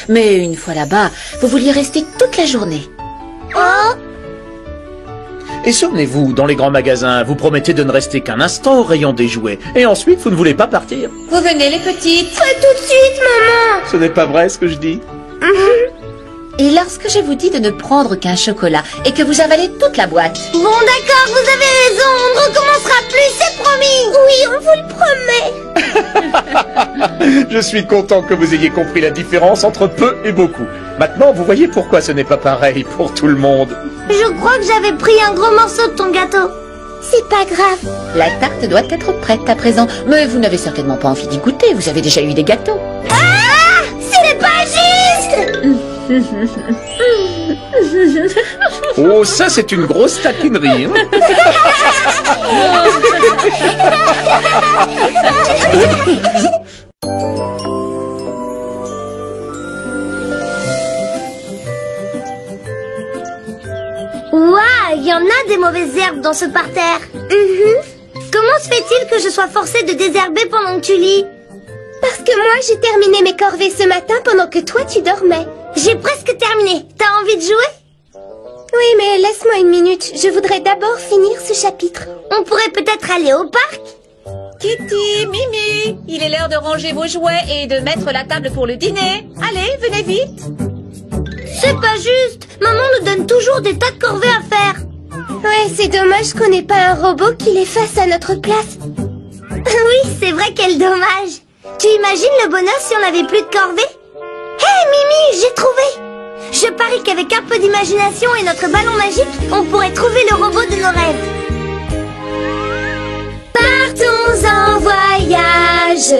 Mais une fois là-bas, vous vouliez rester toute la journée. Oh! Et souvenez-vous, dans les grands magasins, vous promettez de ne rester qu'un instant au rayon des jouets, et ensuite vous ne voulez pas partir. Vous venez les petites? Pas tout de suite, maman. Ce n'est pas vrai ce que je dis. Et lorsque je vous dis de ne prendre qu'un chocolat et que vous avalez toute la boîte? Bon, d'accord, vous avez raison. On ne recommencera plus, c'est promis. Oui, on vous le promet. Je suis content que vous ayez compris la différence entre peu et beaucoup. Maintenant, vous voyez pourquoi ce n'est pas pareil pour tout le monde. Je crois que j'avais pris un gros morceau de ton gâteau. C'est pas grave. La tarte doit être prête à présent. Mais vous n'avez certainement pas envie d'y goûter. Vous avez déjà eu des gâteaux. Ah! Ce n'est pas juste. Oh, ça c'est une grosse taquinerie. Hein. Ouah, il y en a des mauvaises herbes dans ce parterre. Comment se fait-il que je sois forcée de désherber pendant que tu lis? Parce que moi, j'ai terminé mes corvées ce matin pendant que toi, tu dormais. J'ai presque terminé. T'as envie de jouer? Oui, mais laisse-moi une minute. Je voudrais d'abord finir ce chapitre. On pourrait peut-être aller au parc? Kitty, Mimi, il est l'heure de ranger vos jouets et de mettre la table pour le dîner. Allez, venez vite. C'est pas juste. Maman nous donne toujours des tas de corvées à faire. Ouais, c'est dommage qu'on n'ait pas un robot qui les fasse à notre place. Oui, c'est vrai, quel dommage. Tu imagines le bonheur si on n'avait plus de corvées? Hé, Mimi, j'ai trouvé. Je parie qu'avec un peu d'imagination et notre ballon magique, on pourrait trouver le robot de nos rêves. Partons en voyage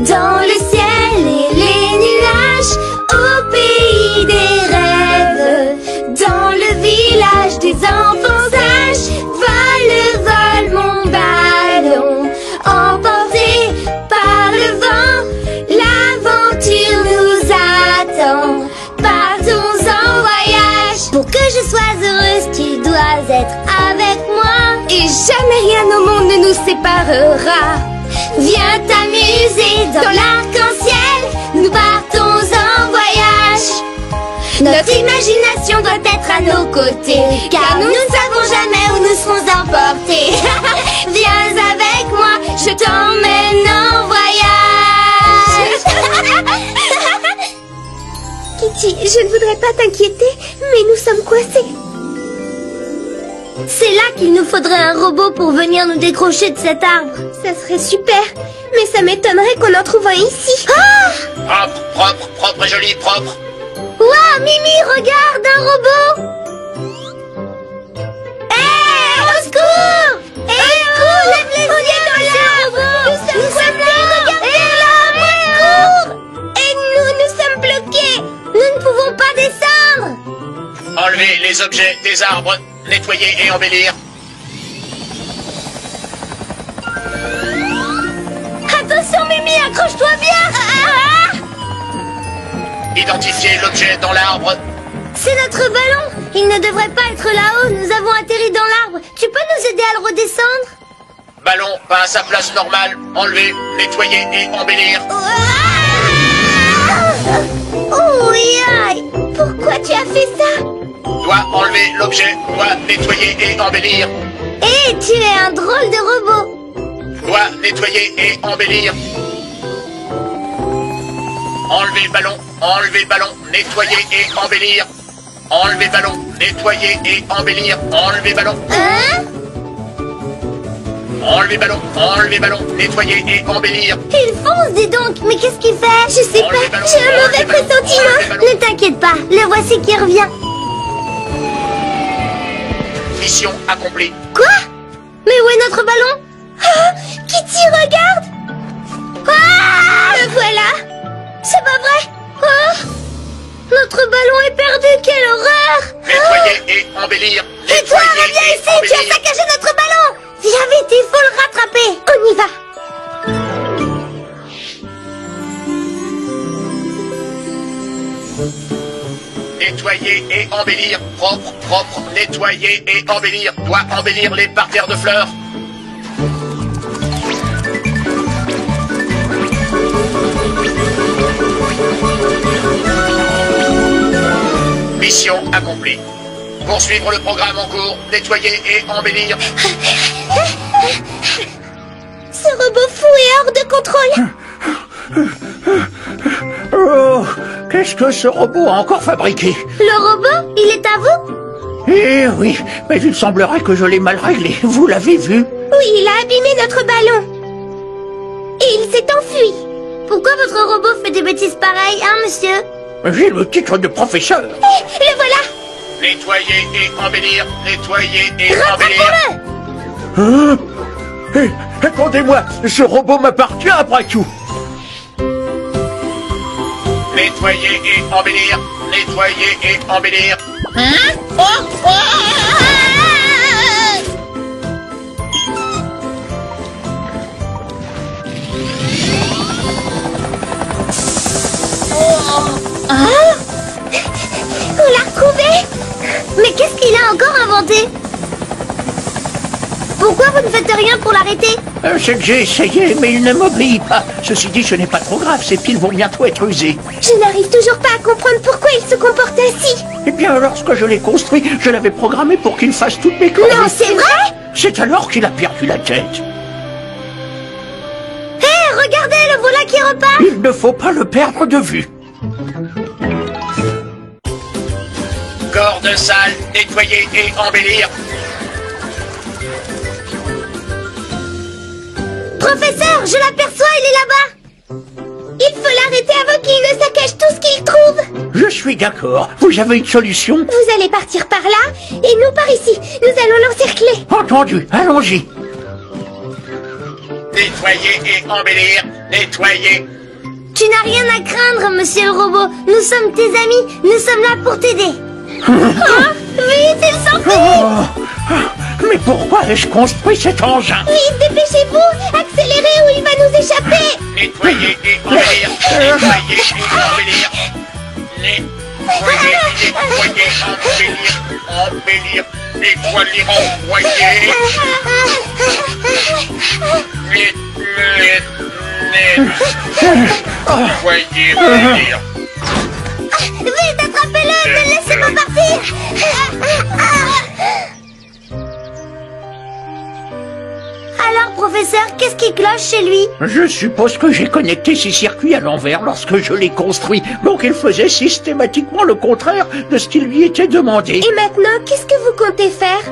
dans le ciel et les nuages, au pays des rêves, dans le village des enfants sages. Vole, mon ballon, emporté par le vent, l'aventure nous attend. Partons en voyage. Pour que je sois heureuse, tu dois être avec moi. Et jamais rien au monde ne nous séparera. Viens t'amuser dans l'arc-en-ciel. Nous partons en voyage. Notre imagination doit être à nos côtés, car nous ne savons jamais où nous serons emportés. Viens avec moi, je t'emmène en voyage. Kitty, je ne voudrais pas t'inquiéter, mais nous sommes coincés. C'est là qu'il nous faudrait un robot pour venir nous décrocher de cet arbre. Ça serait super, mais ça m'étonnerait qu'on en trouve un ici. Ah! Propre et joli, propre. Ouah, Mimi, regarde, un robot! Hé, au secours! Lève les yeux, nous sommes là! Regardez là, au secours! Et nous sommes bloqués. Nous ne pouvons pas descendre! Enlevez les objets des arbres, nettoyer et embellir. Attention, Mimi, accroche-toi bien! Identifiez l'objet dans l'arbre. C'est notre ballon! Il ne devrait pas être là-haut, nous avons atterri dans l'arbre. Tu peux nous aider à le redescendre? Ballon, pas à sa place normale. Enlever, nettoyer et embellir. Oui, aïe! Pourquoi tu as fait ça? Doit enlever l'objet, doit nettoyer et embellir. Et tu es un drôle de robot! Doit nettoyer et embellir. Enlever le ballon, nettoyer et embellir. Enlever le ballon, nettoyer et embellir. Enlever le ballon. Hein? Enlever le ballon, nettoyer et embellir. Il fonce, dis donc! Mais qu'est-ce qu'il fait? Je sais pas, j'ai un mauvais pressentiment. Ne t'inquiète pas, le voici qui revient. Mission accomplie. Quoi? Mais où est notre ballon? Kitty, regarde. Le voilà. C'est pas vrai? Notre ballon est perdu, quelle horreur! Nettoyer et embellir. Et toi, reviens ici, tu as saccagé notre ballon! Viens vite, il faut le rattraper! On y va! Nettoyer et embellir. Propre, nettoyer et embellir. Doit embellir les parterres de fleurs. Mission accomplie. Poursuivre le programme en cours, nettoyer et embellir. Ce robot fou est hors de contrôle. Oh, qu'est-ce que ce robot a encore fabriqué? Le robot, il est à vous? Eh oui, mais il semblerait que je l'ai mal réglé. Vous l'avez vu? Oui, il a abîmé notre ballon. Et il s'est enfui. Pourquoi votre robot fait des bêtises pareilles, hein, monsieur? J'ai le titre de professeur. Le voilà. Nettoyer et embellir, nettoyer et embellir. Rattrapons-le! Hein? Eh, attendez-moi, ce robot m'appartient après tout. Nettoyer et embellir, nettoyer et embellir. On l'a retrouvé! Mais qu'est-ce qu'il a encore inventé? Pourquoi vous ne faites rien pour l'arrêter? C'est que j'ai essayé, mais il ne m'obéit pas. Ceci dit, ce n'est pas trop grave, ces piles vont bientôt être usées. Je n'arrive toujours pas à comprendre pourquoi il se comporte ainsi. Eh bien, lorsque je l'ai construit, je l'avais programmé pour qu'il fasse toutes mes conneries. Non, c'est vrai? C'est alors qu'il a perdu la tête. Hé, regardez, le voilà qui repart! Il ne faut pas le perdre de vue. Corde sale, nettoyer et embellir. Professeur, je l'aperçois, il est là-bas! Il faut l'arrêter avant qu'il ne saccage tout ce qu'il trouve. Je suis d'accord. Vous avez une solution? Vous allez partir par là, et nous par ici. Nous allons l'encercler. Entendu, allons-y. Nettoyer et embellir, nettoyer. Tu n'as rien à craindre, monsieur le robot. Nous sommes tes amis, nous sommes là pour t'aider. Vite, il s'enfuit! Mais pourquoi ai-je construit cet engin? Vite, dépêchez-vous. Accélérez ou il va nous échapper. Nettoyer et embellir, nettoyer et embellir. Nettoyer, embellir, nettoyer, envoyer. Nettoyer, embellir. Vite, attrapez-le, laissez-moi partir! Alors, professeur, qu'est-ce qui cloche chez lui? Je suppose que j'ai connecté ces circuits à l'envers lorsque je l'ai construit. Donc il faisait systématiquement le contraire de ce qui lui était demandé. Et maintenant, qu'est-ce que vous comptez faire?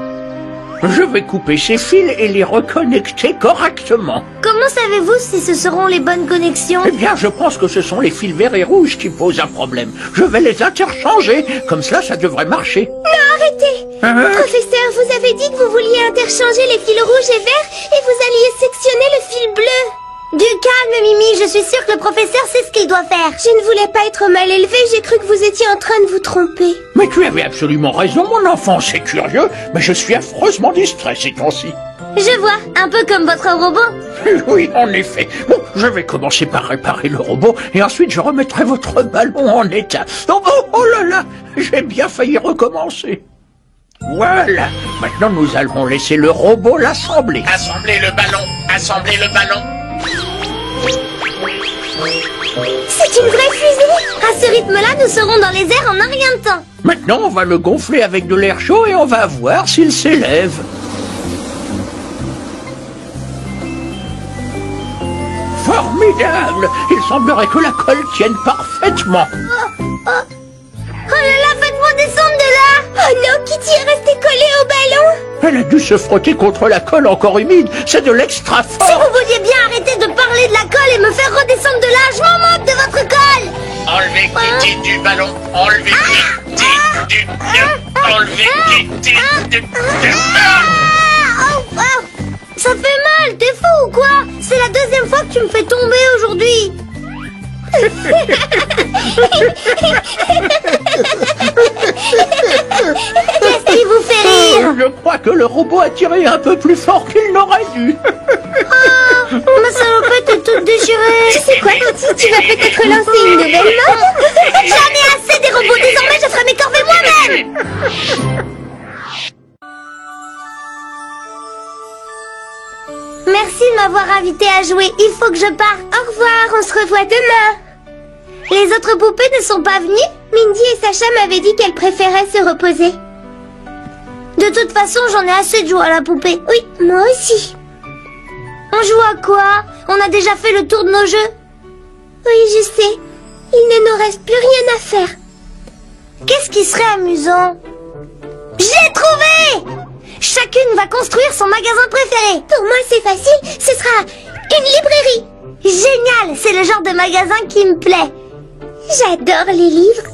Je vais couper ces fils et les reconnecter correctement. Comment savez-vous si ce seront les bonnes connexions? Eh bien, je pense que ce sont les fils verts et rouges qui posent un problème. Je vais les interchanger. Comme cela, ça devrait marcher. Non, arrêtez! Professeur, vous avez dit que vous vouliez interchanger les fils rouges et verts et vous alliez sectionner le fil bleu. Du calme, Mimi, je suis sûre que le professeur sait ce qu'il doit faire. Je ne voulais pas être mal élevée, j'ai cru que vous étiez en train de vous tromper. Mais tu avais absolument raison, mon enfant, c'est curieux, mais je suis affreusement distrait ces temps-ci. Je vois, un peu comme votre robot. Oui, en effet. Bon, je vais commencer par réparer le robot, et ensuite je remettrai votre ballon en état. Oh là là, j'ai bien failli recommencer. Voilà, maintenant nous allons laisser le robot l'assembler. Assemblez le ballon, assemblez le ballon. C'est une vraie fusée. À ce rythme-là, nous serons dans les airs en un rien de temps. Maintenant, on va le gonfler avec de l'air chaud et on va voir s'il s'élève. Formidable! Il semblerait que la colle tienne parfaitement. Oh là là, faites-moi descendre de là. Oh non, Kitty est restée collée au ballon. Elle a dû se frotter contre la colle encore humide. C'est de l'extra fort. Si vous vouliez bien arrêter de parler de la colle et me faire redescendre de là, je m'en moque de votre colle. Enlevez Kitty du ballon, enlevez Kitty du... Enlevez Kitty du... Ça fait mal, t'es fou ou quoi? C'est la deuxième fois que tu me fais tomber aujourd'hui. Qu'est-ce qui vous fait rire? Je crois que le robot a tiré un peu plus fort qu'il n'aurait dû. Ma salopette est toute déchirée. Tu sais quoi, Kitty, tu vas peut-être lancer une nouvelle mode. J'en ai assez des robots, désormais je ferai mes corvées moi-même. Merci de m'avoir invité à jouer, il faut que je parte. Au revoir, on se revoit demain. Les autres poupées ne sont pas venues? Mindy et Sacha m'avaient dit qu'elles préféraient se reposer. De toute façon, j'en ai assez de jouer à la poupée. Oui, moi aussi. On joue à quoi? On a déjà fait le tour de nos jeux. Oui, je sais. Il ne nous reste plus rien à faire. Qu'est-ce qui serait amusant? J'ai trouvé! Chacune va construire son magasin préféré. Pour moi, c'est facile. Ce sera une librairie. Génial! C'est le genre de magasin qui me plaît. J'adore les livres.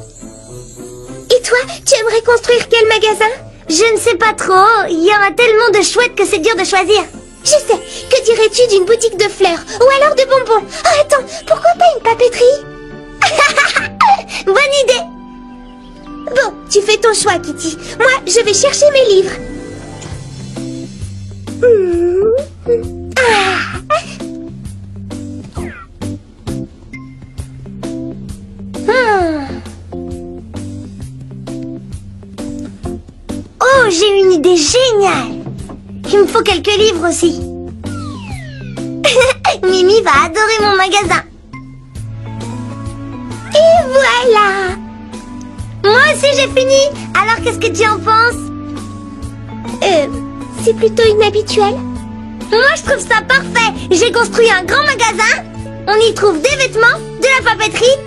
Et toi, tu aimerais construire quel magasin? Je ne sais pas trop. Il y en a tellement de chouettes que c'est dur de choisir. Je sais. Que dirais-tu d'une boutique de fleurs? Ou alors de bonbons? Oh, attends. Pourquoi pas une papeterie? Bonne idée. Bon, tu fais ton choix, Kitty. Moi, je vais chercher mes livres. Oh, j'ai une idée géniale. Il me faut quelques livres aussi. Mimi va adorer mon magasin. Et voilà. Moi aussi j'ai fini. Alors qu'est-ce que tu en penses? C'est plutôt inhabituel. Moi je trouve ça parfait. J'ai construit un grand magasin. On y trouve des vêtements, de la papeterie,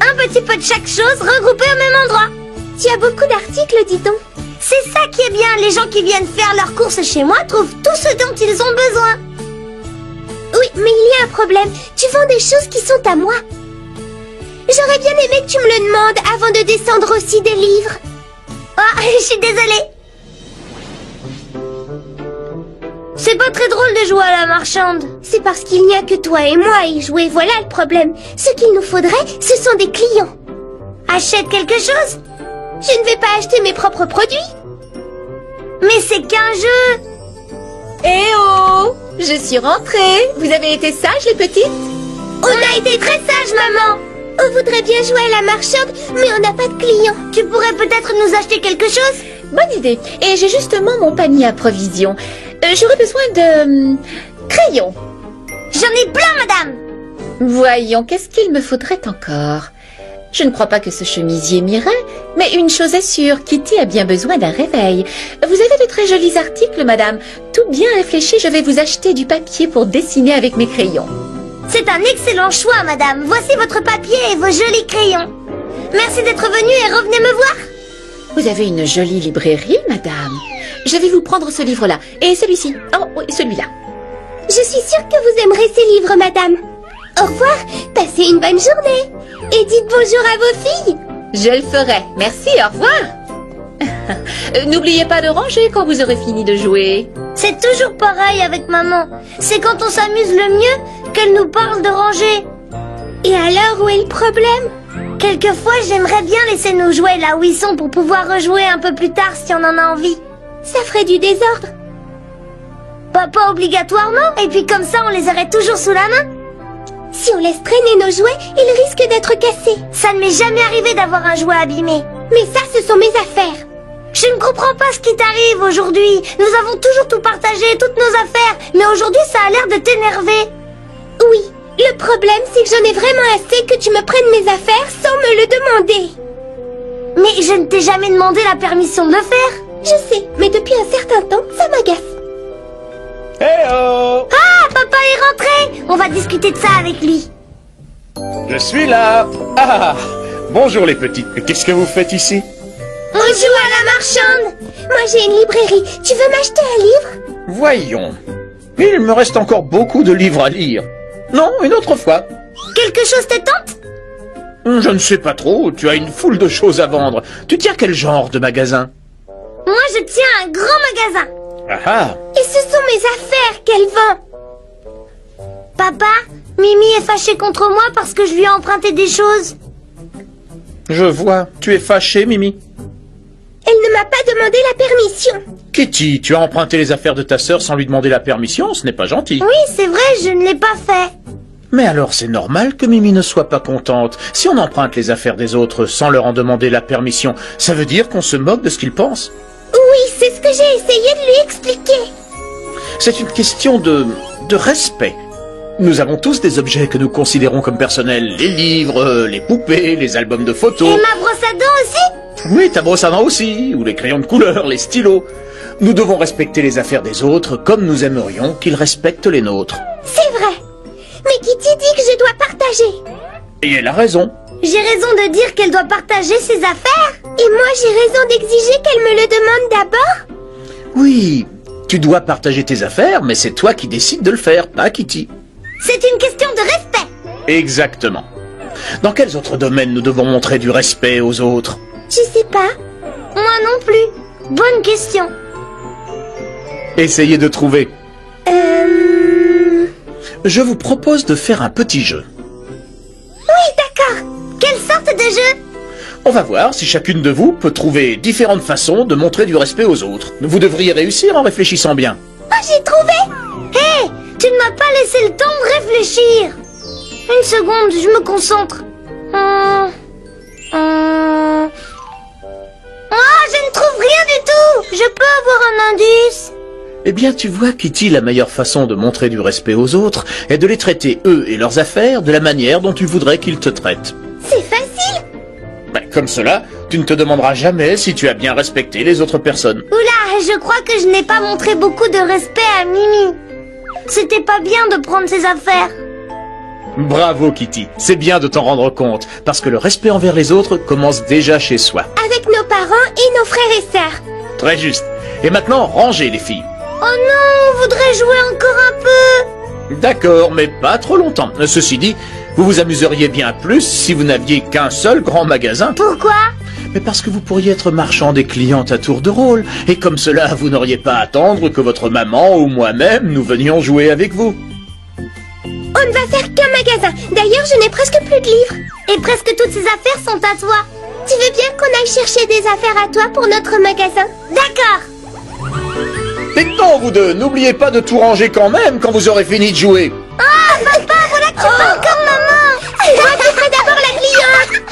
un petit peu de chaque chose regroupés au même endroit. Tu as beaucoup d'articles, dis donc. C'est ça qui est bien. Les gens qui viennent faire leurs courses chez moi trouvent tout ce dont ils ont besoin. Oui, mais il y a un problème. Tu vends des choses qui sont à moi. J'aurais bien aimé que tu me le demandes avant de descendre aussi des livres. Oh, je suis désolée. C'est pas très drôle de jouer à la marchande. C'est parce qu'il n'y a que toi et moi à y jouer, voilà le problème. Ce qu'il nous faudrait, ce sont des clients. Achète quelque chose? Je ne vais pas acheter mes propres produits. Mais c'est qu'un jeu. Eh oh! Je suis rentrée. Vous avez été sages, les petites? On a été très sages, maman. On voudrait bien jouer à la marchande, mais on n'a pas de clients. Tu pourrais peut-être nous acheter quelque chose? Bonne idée. Et j'ai justement mon panier à provisions. J'aurais besoin de... crayons. J'en ai plein, madame. Voyons, qu'est-ce qu'il me faudrait encore? Je ne crois pas que ce chemisier m'irait, mais une chose est sûre, Kitty a bien besoin d'un réveil. Vous avez de très jolis articles, madame. Tout bien réfléchi, je vais vous acheter du papier pour dessiner avec mes crayons. C'est un excellent choix, madame. Voici votre papier et vos jolis crayons. Merci d'être venue et revenez me voir. Vous avez une jolie librairie, madame. Je vais vous prendre ce livre-là. Et celui-ci. Oh, oui, celui-là. Je suis sûre que vous aimerez ces livres, madame. Au revoir, passez une bonne journée. Et dites bonjour à vos filles. Je le ferai. Merci, au revoir. N'oubliez pas de ranger quand vous aurez fini de jouer. C'est toujours pareil avec maman. C'est quand on s'amuse le mieux qu'elle nous parle de ranger. Et alors, où est le problème? Quelquefois, j'aimerais bien laisser nos jouets là où ils sont pour pouvoir rejouer un peu plus tard si on en a envie. Ça ferait du désordre. Pas obligatoirement, et puis comme ça on les aurait toujours sous la main. Si on laisse traîner nos jouets, ils risquent d'être cassés. Ça ne m'est jamais arrivé d'avoir un jouet abîmé. Mais ça, ce sont mes affaires. Je ne comprends pas ce qui t'arrive aujourd'hui. Nous avons toujours tout partagé, toutes nos affaires. Mais aujourd'hui, ça a l'air de t'énerver. Oui, le problème, c'est que j'en ai vraiment assez que tu me prennes mes affaires sans me le demander. Mais je ne t'ai jamais demandé la permission de le faire. Je sais, mais depuis un certain temps, ça m'agace. Eh oh! Ah, papa est rentré. On va discuter de ça avec lui. Je suis là. Ah! Bonjour les petites. Qu'est-ce que vous faites ici? On joue à la marchande. Moi, j'ai une librairie. Tu veux m'acheter un livre? Voyons. Il me reste encore beaucoup de livres à lire. Non, une autre fois. Quelque chose te tente? Je ne sais pas trop. Tu as une foule de choses à vendre. Tu tiens quel genre de magasin? Moi, je tiens un grand magasin. Ah ah. Et ce sont mes affaires qu'elle vend. Papa, Mimi est fâchée contre moi parce que je lui ai emprunté des choses. Je vois. Tu es fâchée, Mimi? Elle ne m'a pas demandé la permission. Kitty, tu as emprunté les affaires de ta sœur sans lui demander la permission? Ce n'est pas gentil. Oui, c'est vrai, je ne l'ai pas fait. Mais alors c'est normal que Mimi ne soit pas contente. Si on emprunte les affaires des autres sans leur en demander la permission, ça veut dire qu'on se moque de ce qu'ils pensent. Oui, c'est ce que j'ai essayé de lui expliquer. C'est une question de respect. Nous avons tous des objets que nous considérons comme personnels. Les livres, les poupées, les albums de photos. Et ma brosse à dents aussi? Oui, ta brosse à dents aussi, ou les crayons de couleur, les stylos. Nous devons respecter les affaires des autres comme nous aimerions qu'ils respectent les nôtres. C'est vrai. Mais Kitty dit que je dois partager. Et elle a raison. J'ai raison de dire qu'elle doit partager ses affaires. Et moi, j'ai raison d'exiger qu'elle me le demande d'abord. Oui, tu dois partager tes affaires, mais c'est toi qui décides de le faire, pas Kitty. C'est une question de respect. Exactement. Dans quels autres domaines nous devons montrer du respect aux autres? Je sais pas. Moi non plus. Bonne question. Essayez de trouver. Je vous propose de faire un petit jeu. Oui, d'accord. Quelle sorte de jeu? On va voir si chacune de vous peut trouver différentes façons de montrer du respect aux autres. Vous devriez réussir en réfléchissant bien. Oh, j'ai trouvé. Hé, tu ne m'as pas laissé le temps de réfléchir. Une seconde, je me concentre. Je ne trouve rien du tout. Je peux avoir un indice? Eh bien, tu vois, Kitty, la meilleure façon de montrer du respect aux autres est de les traiter, eux et leurs affaires, de la manière dont tu voudrais qu'ils te traitent. C'est facile. Comme cela, tu ne te demanderas jamais si tu as bien respecté les autres personnes. Oula, je crois que je n'ai pas montré beaucoup de respect à Mimi. C'était pas bien de prendre ses affaires. Bravo, Kitty. C'est bien de t'en rendre compte, parce que le respect envers les autres commence déjà chez soi. Avec nos parents et nos frères et sœurs. Très juste. Et maintenant, rangez les filles. Oh non, on voudrait jouer encore un peu. D'accord, mais pas trop longtemps. Ceci dit, vous vous amuseriez bien plus si vous n'aviez qu'un seul grand magasin. Pourquoi? Mais parce que vous pourriez être marchand et cliente à tour de rôle. Et comme cela, vous n'auriez pas à attendre que votre maman ou moi-même nous venions jouer avec vous. On ne va faire qu'un magasin. D'ailleurs, je n'ai presque plus de livres. Et presque toutes ces affaires sont à toi. Tu veux bien qu'on aille chercher des affaires à toi pour notre magasin? D'accord. Dites donc, vous deux, n'oubliez pas de tout ranger quand même quand vous aurez fini de jouer. Ah, papa, voilà que c'est pas encore maman. Moi, tu ferais d'abord la cliente.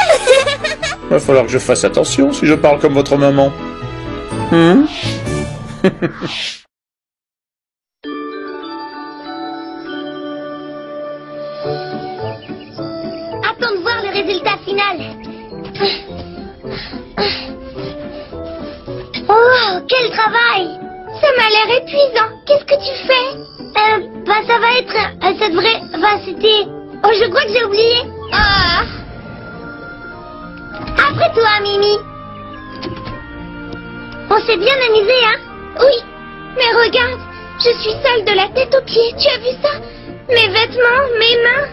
Va falloir que je fasse attention si je parle comme votre maman. Attends de voir le résultat final. Oh, quel travail! Ça m'a l'air épuisant. Qu'est-ce que tu fais? Ça va être... ça devrait... c'était... Oh, je crois que j'ai oublié. Ah. Après toi, Mimi. On s'est bien amusé, hein? Oui, mais regarde, je suis sale de la tête aux pieds, tu as vu ça? Mes vêtements, mes mains.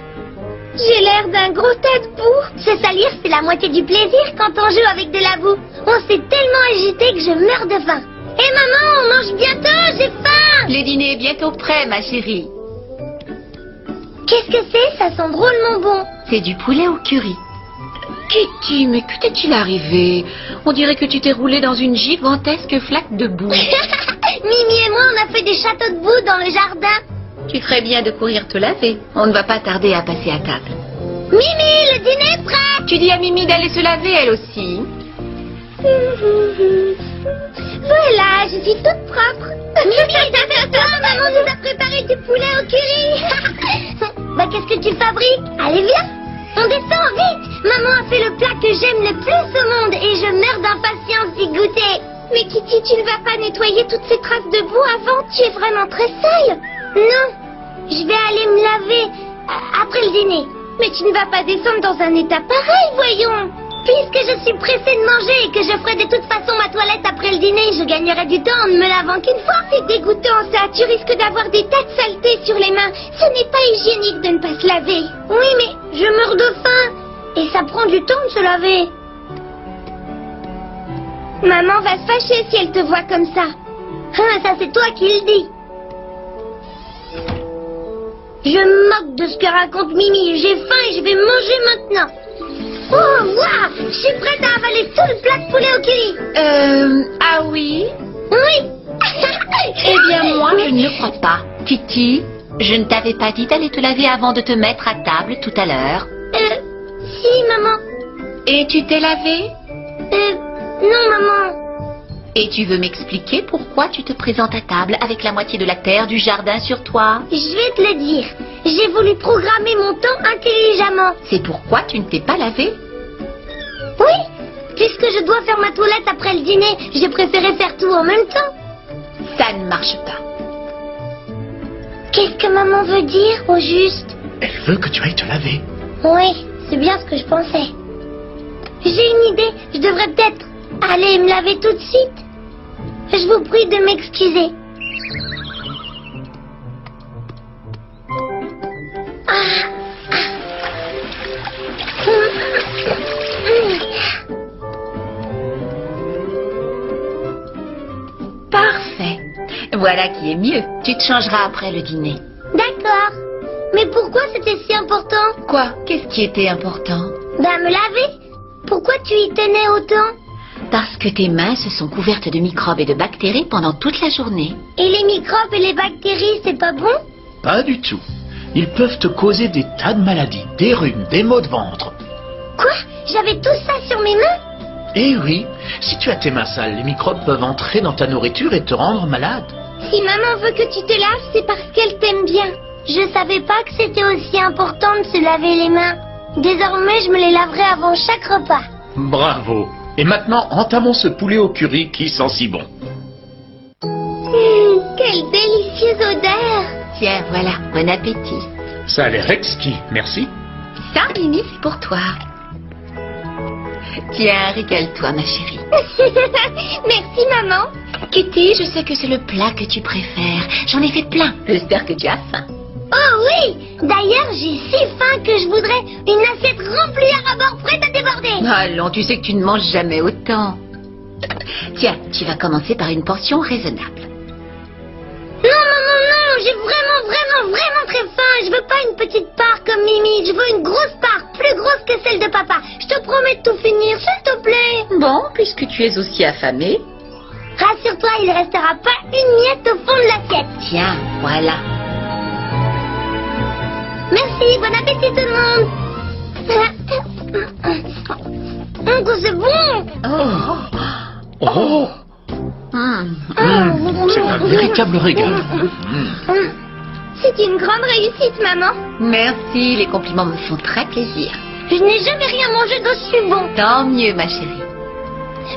J'ai l'air d'un gros tas de boue. Se salir, c'est la moitié du plaisir quand on joue avec de la boue. On s'est tellement agité que je meurs de faim. Hé maman, on mange bientôt, j'ai faim! Le dîner est bientôt prêt, ma chérie. Qu'est-ce que c'est? Ça sent drôlement bon. C'est du poulet au curry. Kitty, mais que t'est-il arrivé? On dirait que tu t'es roulé dans une gigantesque flaque de boue. Mimi et moi, on a fait des châteaux de boue dans le jardin. Tu ferais bien de courir te laver. On ne va pas tarder à passer à table. Mimi, le dîner est prêt! Tu dis à Mimi d'aller se laver, elle aussi. Voilà, je suis toute propre. Mimi, toi, maman nous a préparé du poulet au curry. Bah, qu'est-ce que tu fabriques? Allez, viens. On descend vite. Maman a fait le plat que j'aime le plus au monde et je meurs d'impatience d'y goûter. Mais Kitty, tu ne vas pas nettoyer toutes ces traces de boue avant? Tu es vraiment très sale. Non, je vais aller me laver après le dîner. Mais tu ne vas pas descendre dans un état pareil, voyons. Puisque je suis pressée de manger et que je ferai de toute façon ma toilette après le dîner, je gagnerai du temps en ne me lavant qu'une fois. C'est dégoûtant ça, tu risques d'avoir des tas de saletés sur les mains. Ce n'est pas hygiénique de ne pas se laver. Oui, mais je meurs de faim et ça prend du temps de se laver. Maman va se fâcher si elle te voit comme ça. Ah, ça c'est toi qui le dis. Je me moque de ce que raconte Mimi. J'ai faim et je vais manger maintenant. Oh, waouh! Je suis prête à avaler tout le plat de poulet au curry. Ah oui? Oui. Eh bien, moi, je ne le crois pas. Kitty, je ne t'avais pas dit d'aller te laver avant de te mettre à table tout à l'heure. Si, maman. Et tu t'es lavé? Non, maman. Et tu veux m'expliquer pourquoi tu te présentes à table avec la moitié de la terre du jardin sur toi? Je vais te le dire. J'ai voulu programmer mon temps intelligemment. C'est pourquoi tu ne t'es pas lavé? Oui. Puisque je dois faire ma toilette après le dîner, j'ai préféré faire tout en même temps. Ça ne marche pas. Qu'est-ce que maman veut dire, au juste? Elle veut que tu ailles te laver. Oui, c'est bien ce que je pensais. J'ai une idée. Je devrais peut-être aller me laver tout de suite. Je vous prie de m'excuser. Parfait. Voilà qui est mieux. Tu te changeras après le dîner. D'accord. Mais pourquoi c'était si important? Quoi? Qu'est-ce qui était important? Ben, me laver. Pourquoi tu y tenais autant? Parce que tes mains se sont couvertes de microbes et de bactéries pendant toute la journée. Et les microbes et les bactéries, c'est pas bon? Pas du tout. Ils peuvent te causer des tas de maladies, des rhumes, des maux de ventre. Quoi? J'avais tout ça sur mes mains? Eh oui, si tu as tes mains sales, les microbes peuvent entrer dans ta nourriture et te rendre malade. Si maman veut que tu te laves, c'est parce qu'elle t'aime bien. Je savais pas que c'était aussi important de se laver les mains. Désormais, je me les laverai avant chaque repas. Bravo. Et maintenant, entamons ce poulet au curry qui sent si bon. Quelle délicieuse odeur! Tiens, voilà, bon appétit. Ça a l'air exquis, merci. Ça, Mimi, c'est pour toi. Tiens, régale-toi, ma chérie. Merci, maman. Kitty, je sais que c'est le plat que tu préfères. J'en ai fait plein. J'espère que tu as faim. Oh oui! D'ailleurs, j'ai si faim que je voudrais une assiette remplie à bord prête à déborder. Allons, tu sais que tu ne manges jamais autant. Tiens, tu vas commencer par une portion raisonnable. Non, maman, non! J'ai vraiment très faim. Je veux pas une petite part comme Mimi. Je veux une grosse part, plus grosse que celle de papa. Je te promets de tout finir, s'il te plaît. Bon, puisque tu es aussi affamée. Rassure-toi, il restera pas une miette au fond de l'assiette. Tiens, voilà. Merci, bon appétit tout le monde. Que c'est bon. Oh, c'est un véritable régal. C'est une grande réussite, maman. Merci, les compliments me font très plaisir. Je n'ai jamais rien mangé d'aussi bon. Tant mieux, ma chérie.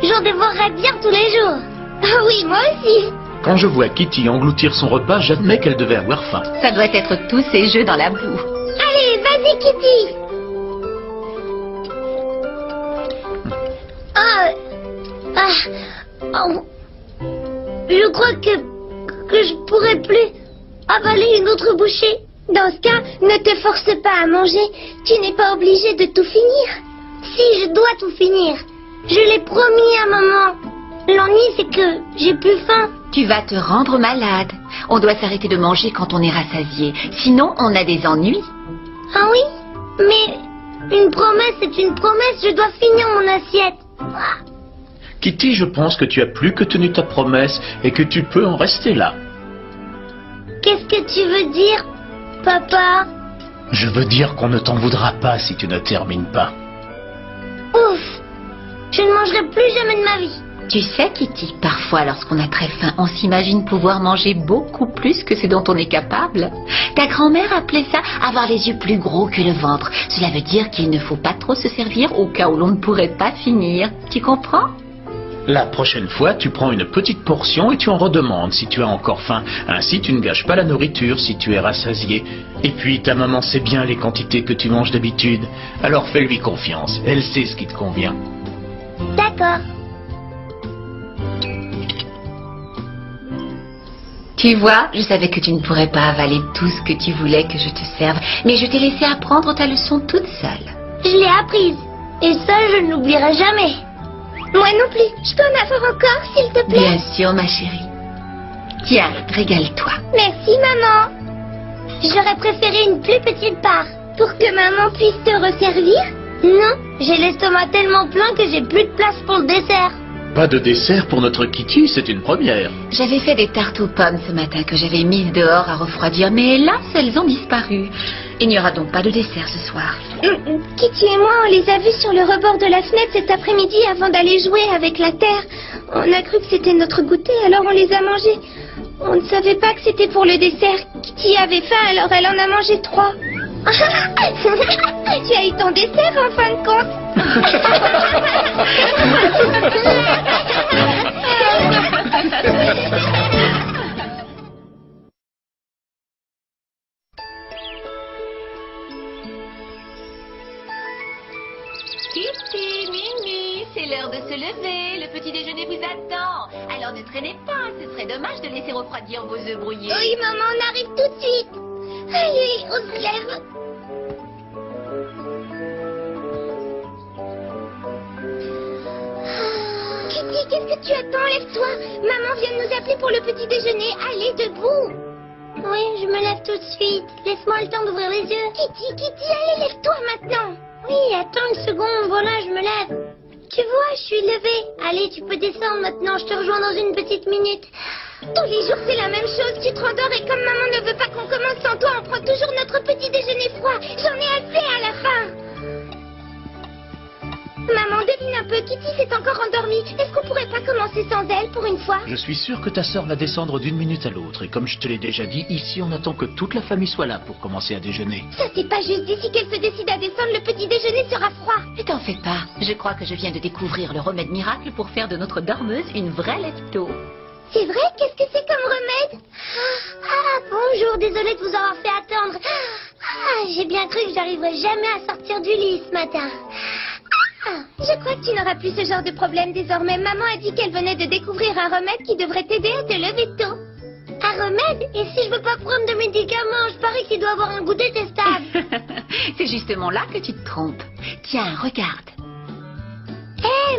J'en dévorerai bien tous les jours. Ah oui, moi aussi. Quand je vois Kitty engloutir son repas, j'admets qu'elle devait avoir faim. Ça doit être tous ces jeux dans la boue. Allez, vas-y, Kitty. je crois que je pourrais plus avaler une autre bouchée. Dans ce cas, ne te force pas à manger. Tu n'es pas obligé de tout finir. Si, je dois tout finir. Je l'ai promis à maman. L'ennui, c'est que j'ai plus faim. Tu vas te rendre malade. On doit s'arrêter de manger quand on est rassasié. Sinon, on a des ennuis. Ah oui? Mais une promesse est une promesse. Je dois finir mon assiette. Kitty, je pense que tu as plus que tenu ta promesse et que tu peux en rester là. Qu'est-ce que tu veux dire, papa? Je veux dire qu'on ne t'en voudra pas si tu ne termines pas. Ouf! Je ne mangerai plus jamais de ma vie. Tu sais, Kitty, parfois, lorsqu'on a très faim, on s'imagine pouvoir manger beaucoup plus que ce dont on est capable. Ta grand-mère appelait ça avoir les yeux plus gros que le ventre. Cela veut dire qu'il ne faut pas trop se servir au cas où l'on ne pourrait pas finir. Tu comprends? La prochaine fois, tu prends une petite portion et tu en redemandes si tu as encore faim. Ainsi, tu ne gâches pas la nourriture si tu es rassasié. Et puis, ta maman sait bien les quantités que tu manges d'habitude. Alors fais-lui confiance. Elle sait ce qui te convient. D'accord. Tu vois, je savais que tu ne pourrais pas avaler tout ce que tu voulais que je te serve. Mais je t'ai laissé apprendre ta leçon toute seule. Je l'ai apprise. Et ça, je ne l'oublierai jamais. Moi non plus. Je peux en avoir encore, s'il te plaît? Bien sûr, ma chérie. Tiens, régale-toi. Merci, maman. J'aurais préféré une plus petite part. Pour que maman puisse te resservir? Non, j'ai l'estomac tellement plein que j'ai plus de place pour le dessert. Pas de dessert pour notre Kitty, c'est une première. J'avais fait des tartes aux pommes ce matin que j'avais mises dehors à refroidir, mais hélas, elles ont disparu. Il n'y aura donc pas de dessert ce soir. Kitty et moi, on les a vus sur le rebord de la fenêtre cet après-midi avant d'aller jouer avec la terre. On a cru que c'était notre goûter, alors on les a mangés. On ne savait pas que c'était pour le dessert. Kitty avait faim, alors elle en a mangé 3. Tu as eu ton dessert en fin de compte. Kitty, Mimi, c'est l'heure de se lever. Le petit déjeuner vous attend. Alors ne traînez pas, ce serait dommage de laisser refroidir vos œufs brouillés. Oui, maman, on arrive tout de suite. Allez, on se lève. Kitty, qu'est-ce que tu attends? Lève-toi. Maman vient de nous appeler pour le petit déjeuner. Allez, debout. Oui, je me lève tout de suite. Laisse-moi le temps d'ouvrir les yeux. Kitty, allez, lève-toi maintenant. Oui, attends une seconde, voilà, je me lève. Tu vois, je suis levée. Allez, tu peux descendre maintenant, je te rejoins dans une petite minute. Tous les jours, c'est la même chose. Tu te rendors et comme maman ne veut pas qu'on commence sans toi, on prend toujours notre petit déjeuner froid. J'en ai assez à la fin. Maman, devine un peu, Kitty s'est encore endormie. Est-ce qu'on pourrait pas commencer sans elle pour une fois? Je suis sûr que ta sœur va descendre d'une minute à l'autre. Et comme je te l'ai déjà dit, ici on attend que toute la famille soit là pour commencer à déjeuner. Ça, c'est pas juste. D'ici qu'elle se décide à descendre, le petit déjeuner sera froid. Ne t'en fais pas. Je crois que je viens de découvrir le remède miracle pour faire de notre dormeuse une vraie lève-tôt. C'est vrai? Qu'est-ce que c'est comme remède? Bonjour, désolée de vous avoir fait attendre. J'ai bien cru que j'arriverais jamais à sortir du lit ce matin. Je crois que tu n'auras plus ce genre de problème désormais. Maman a dit qu'elle venait de découvrir un remède qui devrait t'aider à te lever tôt. Un remède? Et si je veux pas prendre de médicaments? Je parie qu'il doit avoir un goût détestable. C'est justement là que tu te trompes. Tiens, regarde.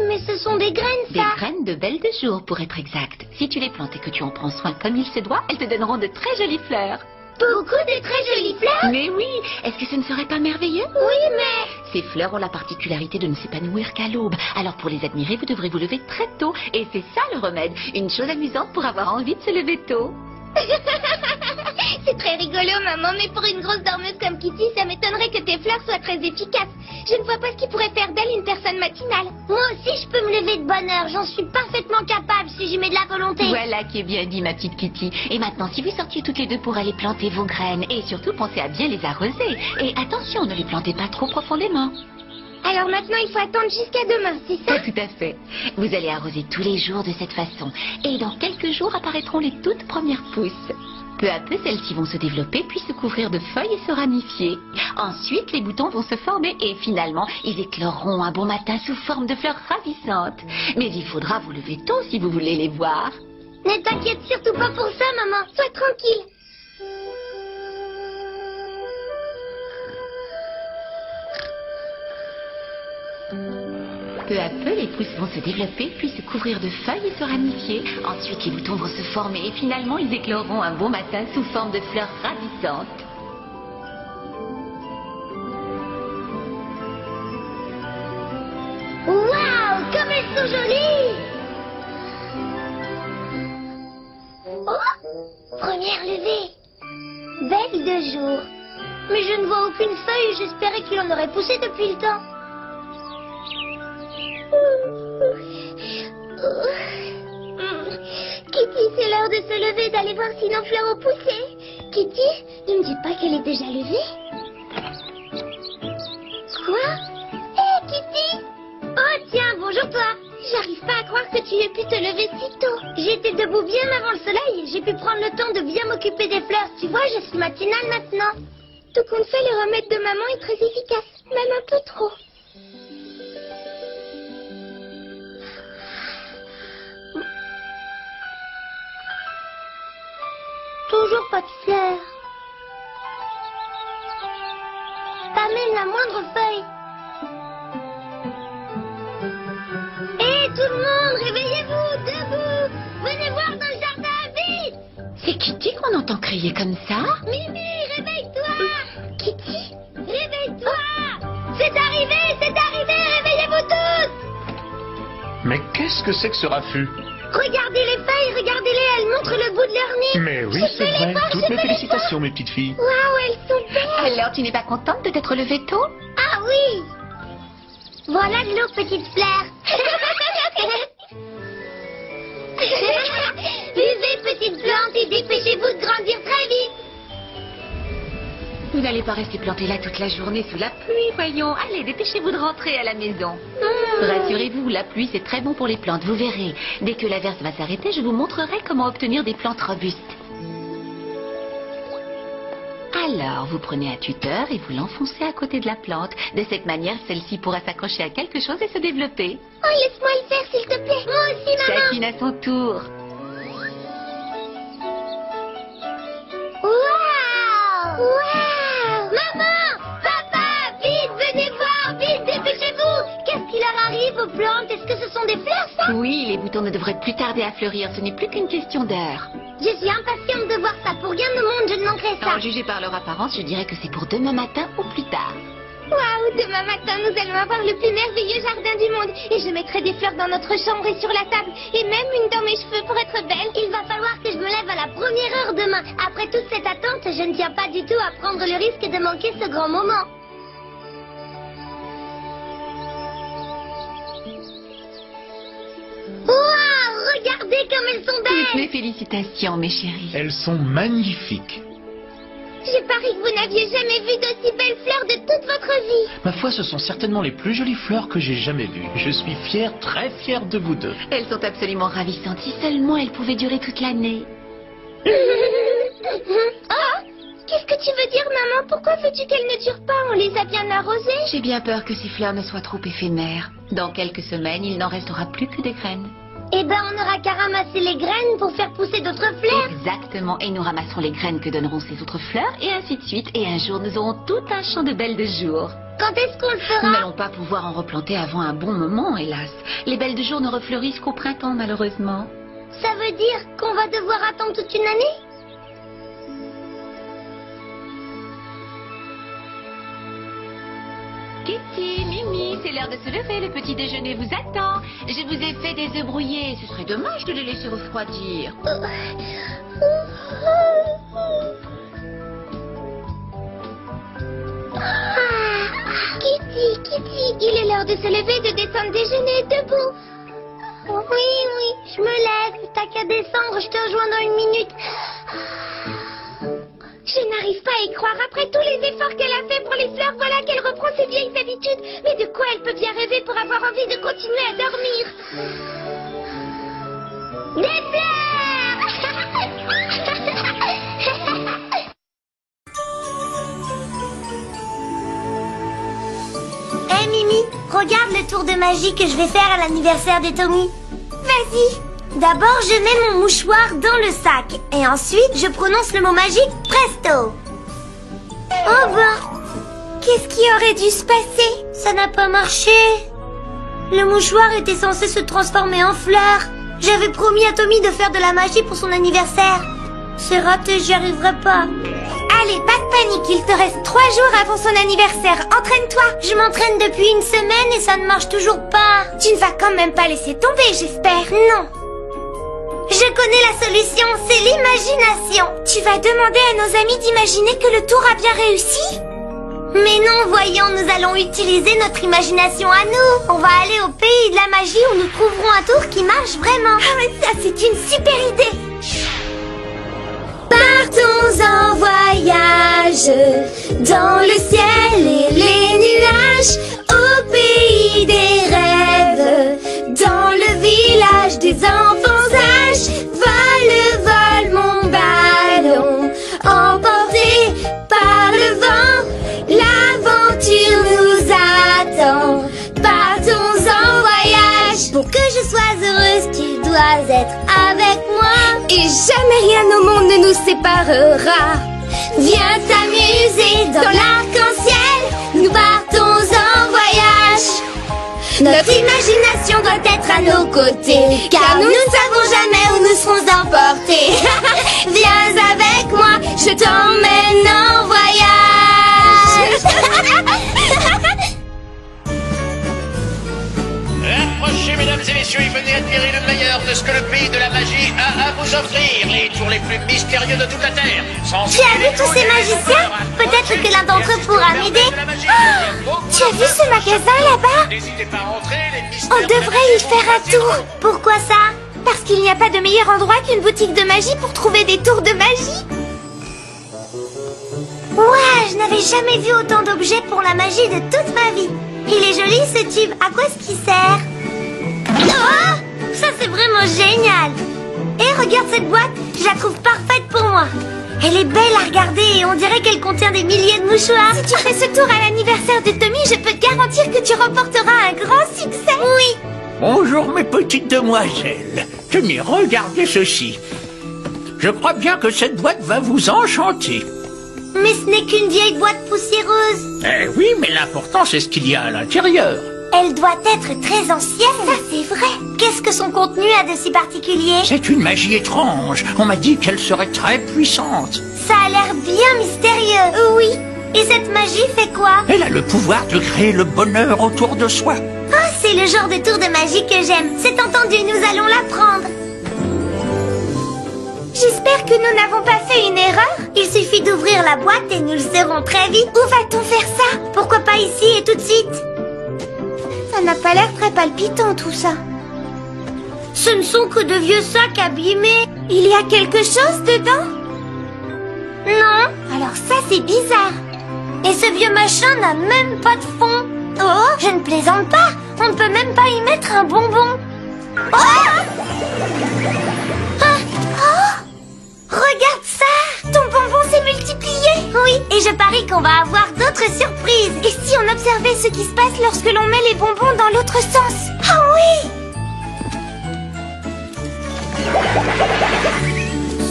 Mais ce sont des graines, ça. Des graines de belle de jour, pour être exact. Si tu les plantes et que tu en prends soin comme il se doit, elles te donneront de très jolies fleurs. Beaucoup de très jolies fleurs? Mais oui, est-ce que ce ne serait pas merveilleux? Oui, mais... Ces fleurs ont la particularité de ne s'épanouir qu'à l'aube. Alors pour les admirer, vous devrez vous lever très tôt. Et c'est ça le remède. Une chose amusante pour avoir envie de se lever tôt. C'est très rigolo, maman, mais pour une grosse dormeuse comme Kitty, ça m'étonnerait que tes fleurs soient très efficaces. Je ne vois pas ce qui pourrait faire d'elle une personne matinale. Moi aussi, je peux me lever de bonne heure. J'en suis parfaitement capable si j'y mets de la volonté. Voilà qui est bien dit, ma petite Kitty. Et maintenant, si vous sortiez toutes les deux pour aller planter vos graines, et surtout pensez à bien les arroser. Et attention, ne les plantez pas trop profondément. Alors maintenant, il faut attendre jusqu'à demain, c'est ça? Tout à fait. Vous allez arroser tous les jours de cette façon. Et dans quelques jours apparaîtront les toutes premières pousses. Peu à peu, celles-ci vont se développer, puis se couvrir de feuilles et se ramifier. Ensuite, les boutons vont se former et finalement, ils écloreront un bon matin sous forme de fleurs ravissantes. Mais il faudra vous lever tôt si vous voulez les voir. Ne t'inquiète surtout pas pour ça, maman. Sois tranquille. Peu à peu, les pousses vont se développer, puis se couvrir de feuilles et se ramifier. Ensuite, les boutons vont se former et finalement, ils écloreront un beau matin sous forme de fleurs ravissantes. Waouh, comme elles sont jolies! Oh, première levée. Belle de jour. Mais je ne vois aucune feuille, j'espérais qu'il en aurait poussé depuis le temps. Kitty, c'est l'heure de se lever, d'aller voir si nos fleurs ont poussé. Kitty, ne me dis pas qu'elle est déjà levée. Quoi? Hé, Kitty! Oh tiens, bonjour toi. J'arrive pas à croire que tu aies pu te lever si tôt. J'étais debout bien avant le soleil et j'ai pu prendre le temps de bien m'occuper des fleurs. Tu vois, je suis matinale maintenant. Tout compte fait, le remède de maman est très efficace, même un peu trop. Toujours pas de fleurs. Pas même la moindre feuille. Hé, tout le monde, réveillez-vous, debout. Venez voir dans le jardin, vite. C'est Kitty qu'on entend crier comme ça? Mimi, réveille-toi. Kitty, réveille-toi. C'est arrivé, réveillez-vous tous. Mais qu'est-ce que c'est que ce raffut? Regardez les feuilles, regardez-les, elles montrent le bout de leur nez. Mais oui, Je c'est peux les vrai. voir, Toutes je mes peux les félicitations, mes petites filles. Waouh, elles sont belles. Alors, tu n'es pas contente de t'être levée tôt? Ah oui. Voilà de l'eau, petite fleur. Buvez, petite plante, et dépêchez-vous de grandir très vite. Vous n'allez pas rester planté là toute la journée sous la pluie, voyons. Allez, dépêchez-vous de rentrer à la maison. Rassurez-vous, la pluie, c'est très bon pour les plantes, vous verrez. Dès que l'averse va s'arrêter, je vous montrerai comment obtenir des plantes robustes. Alors, vous prenez un tuteur et vous l'enfoncez à côté de la plante. De cette manière, celle-ci pourra s'accrocher à quelque chose et se développer. Oh, laisse-moi le faire, s'il te plaît. Moi aussi, maman. Chacune à son tour. Waouh! Waouh! Maman! Papa! Vite, venez voir! Vite, dépêchez-vous! Qu'est-ce qui leur arrive aux plantes? Est-ce que ce sont des fleurs, ça? Oui, les boutons ne devraient plus tarder à fleurir. Ce n'est plus qu'une question d'heure. Je suis impatiente de voir ça. Pour rien au monde, je ne manquerai ça. En juger par leur apparence, je dirais que c'est pour demain matin ou plus tard. Waouh! Demain matin, nous allons avoir le plus merveilleux jardin du monde. Et je mettrai des fleurs dans notre chambre et sur la table. Et même une dans mes cheveux pour être belle. Il va falloir que je me lève à la première heure demain. Après toute cette attente, je ne tiens pas du tout à prendre le risque de manquer ce grand moment. Waouh! Regardez comme elles sont Toutes mes belles! félicitations, mes chéris. Elles sont magnifiques. Je parie que vous n'aviez jamais vu d'aussi belles fleurs de toute votre vie. Ma foi, ce sont certainement les plus jolies fleurs que j'ai jamais vues. Je suis fier, très fier de vous deux. Elles sont absolument ravissantes. Si seulement elles pouvaient durer toute l'année. Ah! Qu'est-ce que tu veux dire, maman? Pourquoi veux-tu qu'elles ne durent pas? On les a bien arrosées. J'ai bien peur que ces fleurs ne soient trop éphémères. Dans quelques semaines, il n'en restera plus que des graines. Eh ben, on n'aura qu'à ramasser les graines pour faire pousser d'autres fleurs. Exactement. Et nous ramasserons les graines que donneront ces autres fleurs, et ainsi de suite. Et un jour, nous aurons tout un champ de belles de jour. Quand est-ce qu'on le Nous fera? n'allons pas pouvoir en replanter avant un bon moment, hélas. Les belles de jour ne refleurissent qu'au printemps, malheureusement. Ça veut dire qu'on va devoir attendre toute une année? Kitty, Mimi, c'est l'heure de se lever, le petit déjeuner vous attend. Je vous ai fait des œufs brouillés, ce serait dommage de les laisser refroidir. Kitty, il est l'heure de se lever, de descendre déjeuner, debout. Oui, je me lève, t'as qu'à descendre, je te rejoins dans une minute. Je n'arrive pas à y croire. Après tous les efforts qu'elle a fait pour les fleurs, voilà qu'elle reprend ses vieilles habitudes. Mais de quoi elle peut bien rêver pour avoir envie de continuer à dormir? Des fleurs! Hé Mimi, regarde le tour de magie que je vais faire à l'anniversaire de Tommy. Vas-y. D'abord, je mets mon mouchoir dans le sac. Et ensuite, je prononce le mot magique presto. Oh ben, qu'est-ce qui aurait dû se passer? Ça n'a pas marché. Le mouchoir était censé se transformer en fleur. J'avais promis à Tommy de faire de la magie pour son anniversaire. C'est raté, j'y arriverai pas. Allez, pas de panique, il te reste 3 jours avant son anniversaire. Entraîne-toi. Je m'entraîne depuis une semaine et ça ne marche toujours pas. Tu ne vas quand même pas laisser tomber, j'espère. Non. Je connais la solution, c'est l'imagination. Tu vas demander à nos amis d'imaginer que le tour a bien réussi? Mais non, voyons, nous allons utiliser notre imagination à nous. On va aller au pays de la magie où nous trouverons un tour qui marche vraiment. Ah, ça, c'est une super idée. Partons en voyage dans le ciel et les nuages, au pays des rêves, dans le village des enfants sages. Vole, mon ballon, emporté par le vent, l'aventure nous attend. Partons en voyage. Pour que je sois heureuse, tu dois être avec moi. Et jamais rien au monde ne nous séparera. Viens t'amuser dans l'arc-en-ciel. Nous partons en voyage. Notre imagination doit être à nos côtés, car nous ne savons jamais où nous serons emportés. Viens avec moi, je t'emmène en voyage. Approchez, mesdames et messieurs, et venez admirer le meilleur de ce que le pays de la magie a à vous offrir. Les tours les plus mystérieux de toute la Terre. Tu as vu tous ces magiciens? Peut-être que l'un d'entre eux pourra m'aider. Oh, tu as vu ce magasin là-bas? N'hésitez pas à entrer, les On mystères devrait y faire un tour. Pourquoi ça? Parce qu'il n'y a pas de meilleur endroit qu'une boutique de magie pour trouver des tours de magie. Ouah, je n'avais jamais vu autant d'objets pour la magie de toute ma vie. Il est joli ce tube. À quoi est-ce qu'il sert? Oh, ça c'est vraiment génial. Et regarde cette boîte, je la trouve parfaite pour moi. Elle est belle à regarder et on dirait qu'elle contient des milliers de mouchoirs. Si tu fais ce tour à l'anniversaire de Tommy, je peux te garantir que tu remporteras un grand succès. Oui. Bonjour mes petites demoiselles. Tenez, regardez ceci. Je crois bien que cette boîte va vous enchanter. Mais ce n'est qu'une vieille boîte poussiéreuse. Eh oui, mais l'important c'est ce qu'il y a à l'intérieur. Elle doit être très ancienne. Ça, c'est vrai. Qu'est-ce que son contenu a de si particulier? C'est une magie étrange. On m'a dit qu'elle serait très puissante. Ça a l'air bien mystérieux. Oui. Et cette magie fait quoi? Elle a le pouvoir de créer le bonheur autour de soi. Oh, c'est le genre de tour de magie que j'aime. C'est entendu, nous allons l'apprendre. J'espère que nous n'avons pas fait une erreur. Il suffit d'ouvrir la boîte et nous le saurons très vite. Où va-t-on faire ça? Pourquoi pas ici et tout de suite? Ça n'a pas l'air très palpitant tout ça. Ce ne sont que de vieux sacs abîmés. Il y a quelque chose dedans? Non. Alors ça c'est bizarre. Et ce vieux machin n'a même pas de fond. Oh, je ne plaisante pas. On ne peut même pas y mettre un bonbon. Oh! Regarde ça! Ton bonbon s'est multiplié! Oui, et je parie qu'on va avoir d'autres surprises! Et si on observait ce qui se passe lorsque l'on met les bonbons dans l'autre sens? Ah oui!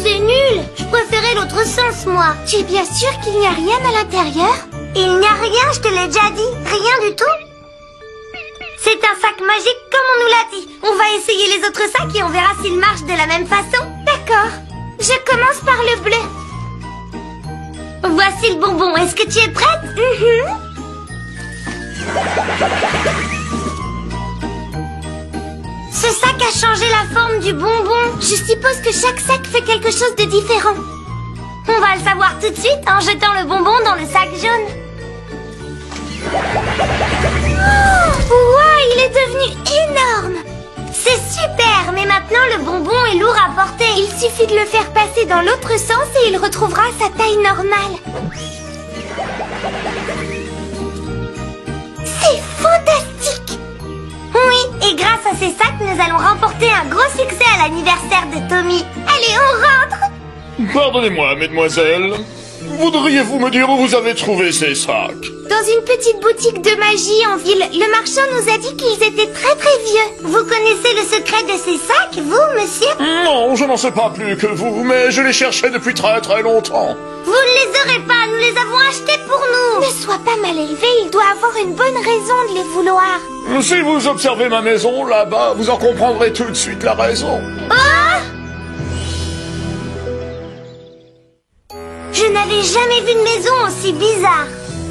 C'est nul! Je préférais l'autre sens, moi! Tu es bien sûr qu'il n'y a rien à l'intérieur? Il n'y a rien, je te l'ai déjà dit! Rien du tout! C'est un sac magique comme on nous l'a dit! On va essayer les autres sacs et on verra s'ils marchent de la même façon! D'accord! Je commence par le bleu. Voici le bonbon. Est-ce que tu es prête? Ce sac a changé la forme du bonbon. Je suppose que chaque sac fait quelque chose de différent. On va le savoir tout de suite en jetant le bonbon dans le sac jaune. Oh, wow, il est devenu énorme. C'est super, mais maintenant le bonbon est lourd à porter. Il suffit de le faire passer dans l'autre sens et il retrouvera sa taille normale. C'est fantastique! Oui, et grâce à ces sacs, nous allons remporter un gros succès à l'anniversaire de Tommy. Allez, on rentre! Pardonnez-moi, mesdemoiselles. Voudriez-vous me dire où vous avez trouvé ces sacs? Dans une petite boutique de magie en ville, le marchand nous a dit qu'ils étaient très vieux. Vous connaissez le secret de ces sacs, vous, monsieur? Non, je n'en sais pas plus que vous, mais je les cherchais depuis très longtemps. Vous ne les aurez pas, nous les avons achetés pour nous. Ne sois pas mal élevé, il doit avoir une bonne raison de les vouloir. Si vous observez ma maison, là-bas, vous en comprendrez tout de suite la raison. Oh! Je n'avais jamais vu une maison aussi bizarre.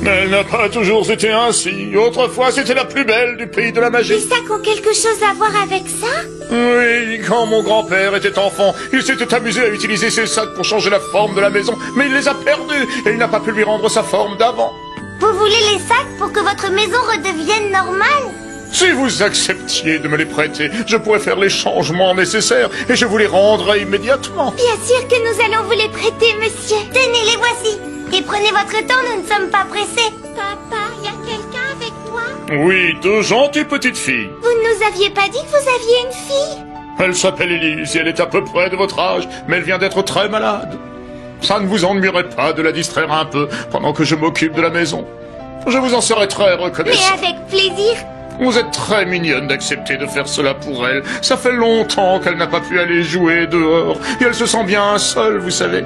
Elle n'a pas toujours été ainsi. Autrefois, c'était la plus belle du pays de la magie. Les sacs ont quelque chose à voir avec ça? Oui, quand mon grand-père était enfant, il s'était amusé à utiliser ces sacs pour changer la forme de la maison, mais il les a perdus et il n'a pas pu lui rendre sa forme d'avant. Vous voulez les sacs pour que votre maison redevienne normale? Si vous acceptiez de me les prêter, je pourrais faire les changements nécessaires et je vous les rendrai immédiatement. Bien sûr que nous allons vous les prêter, monsieur. Tenez, les voici. Et prenez votre temps, nous ne sommes pas pressés. Papa, il y a quelqu'un avec toi? Oui, deux gentilles petites filles. Vous ne nous aviez pas dit que vous aviez une fille? Elle s'appelle Elise et elle est à peu près de votre âge, mais elle vient d'être très malade. Ça ne vous ennuierait pas de la distraire un peu pendant que je m'occupe de la maison? Je vous en serais très reconnaissant. Mais avec plaisir. Vous êtes très mignonne d'accepter de faire cela pour elle. Ça fait longtemps qu'elle n'a pas pu aller jouer dehors et elle se sent bien seule, vous savez.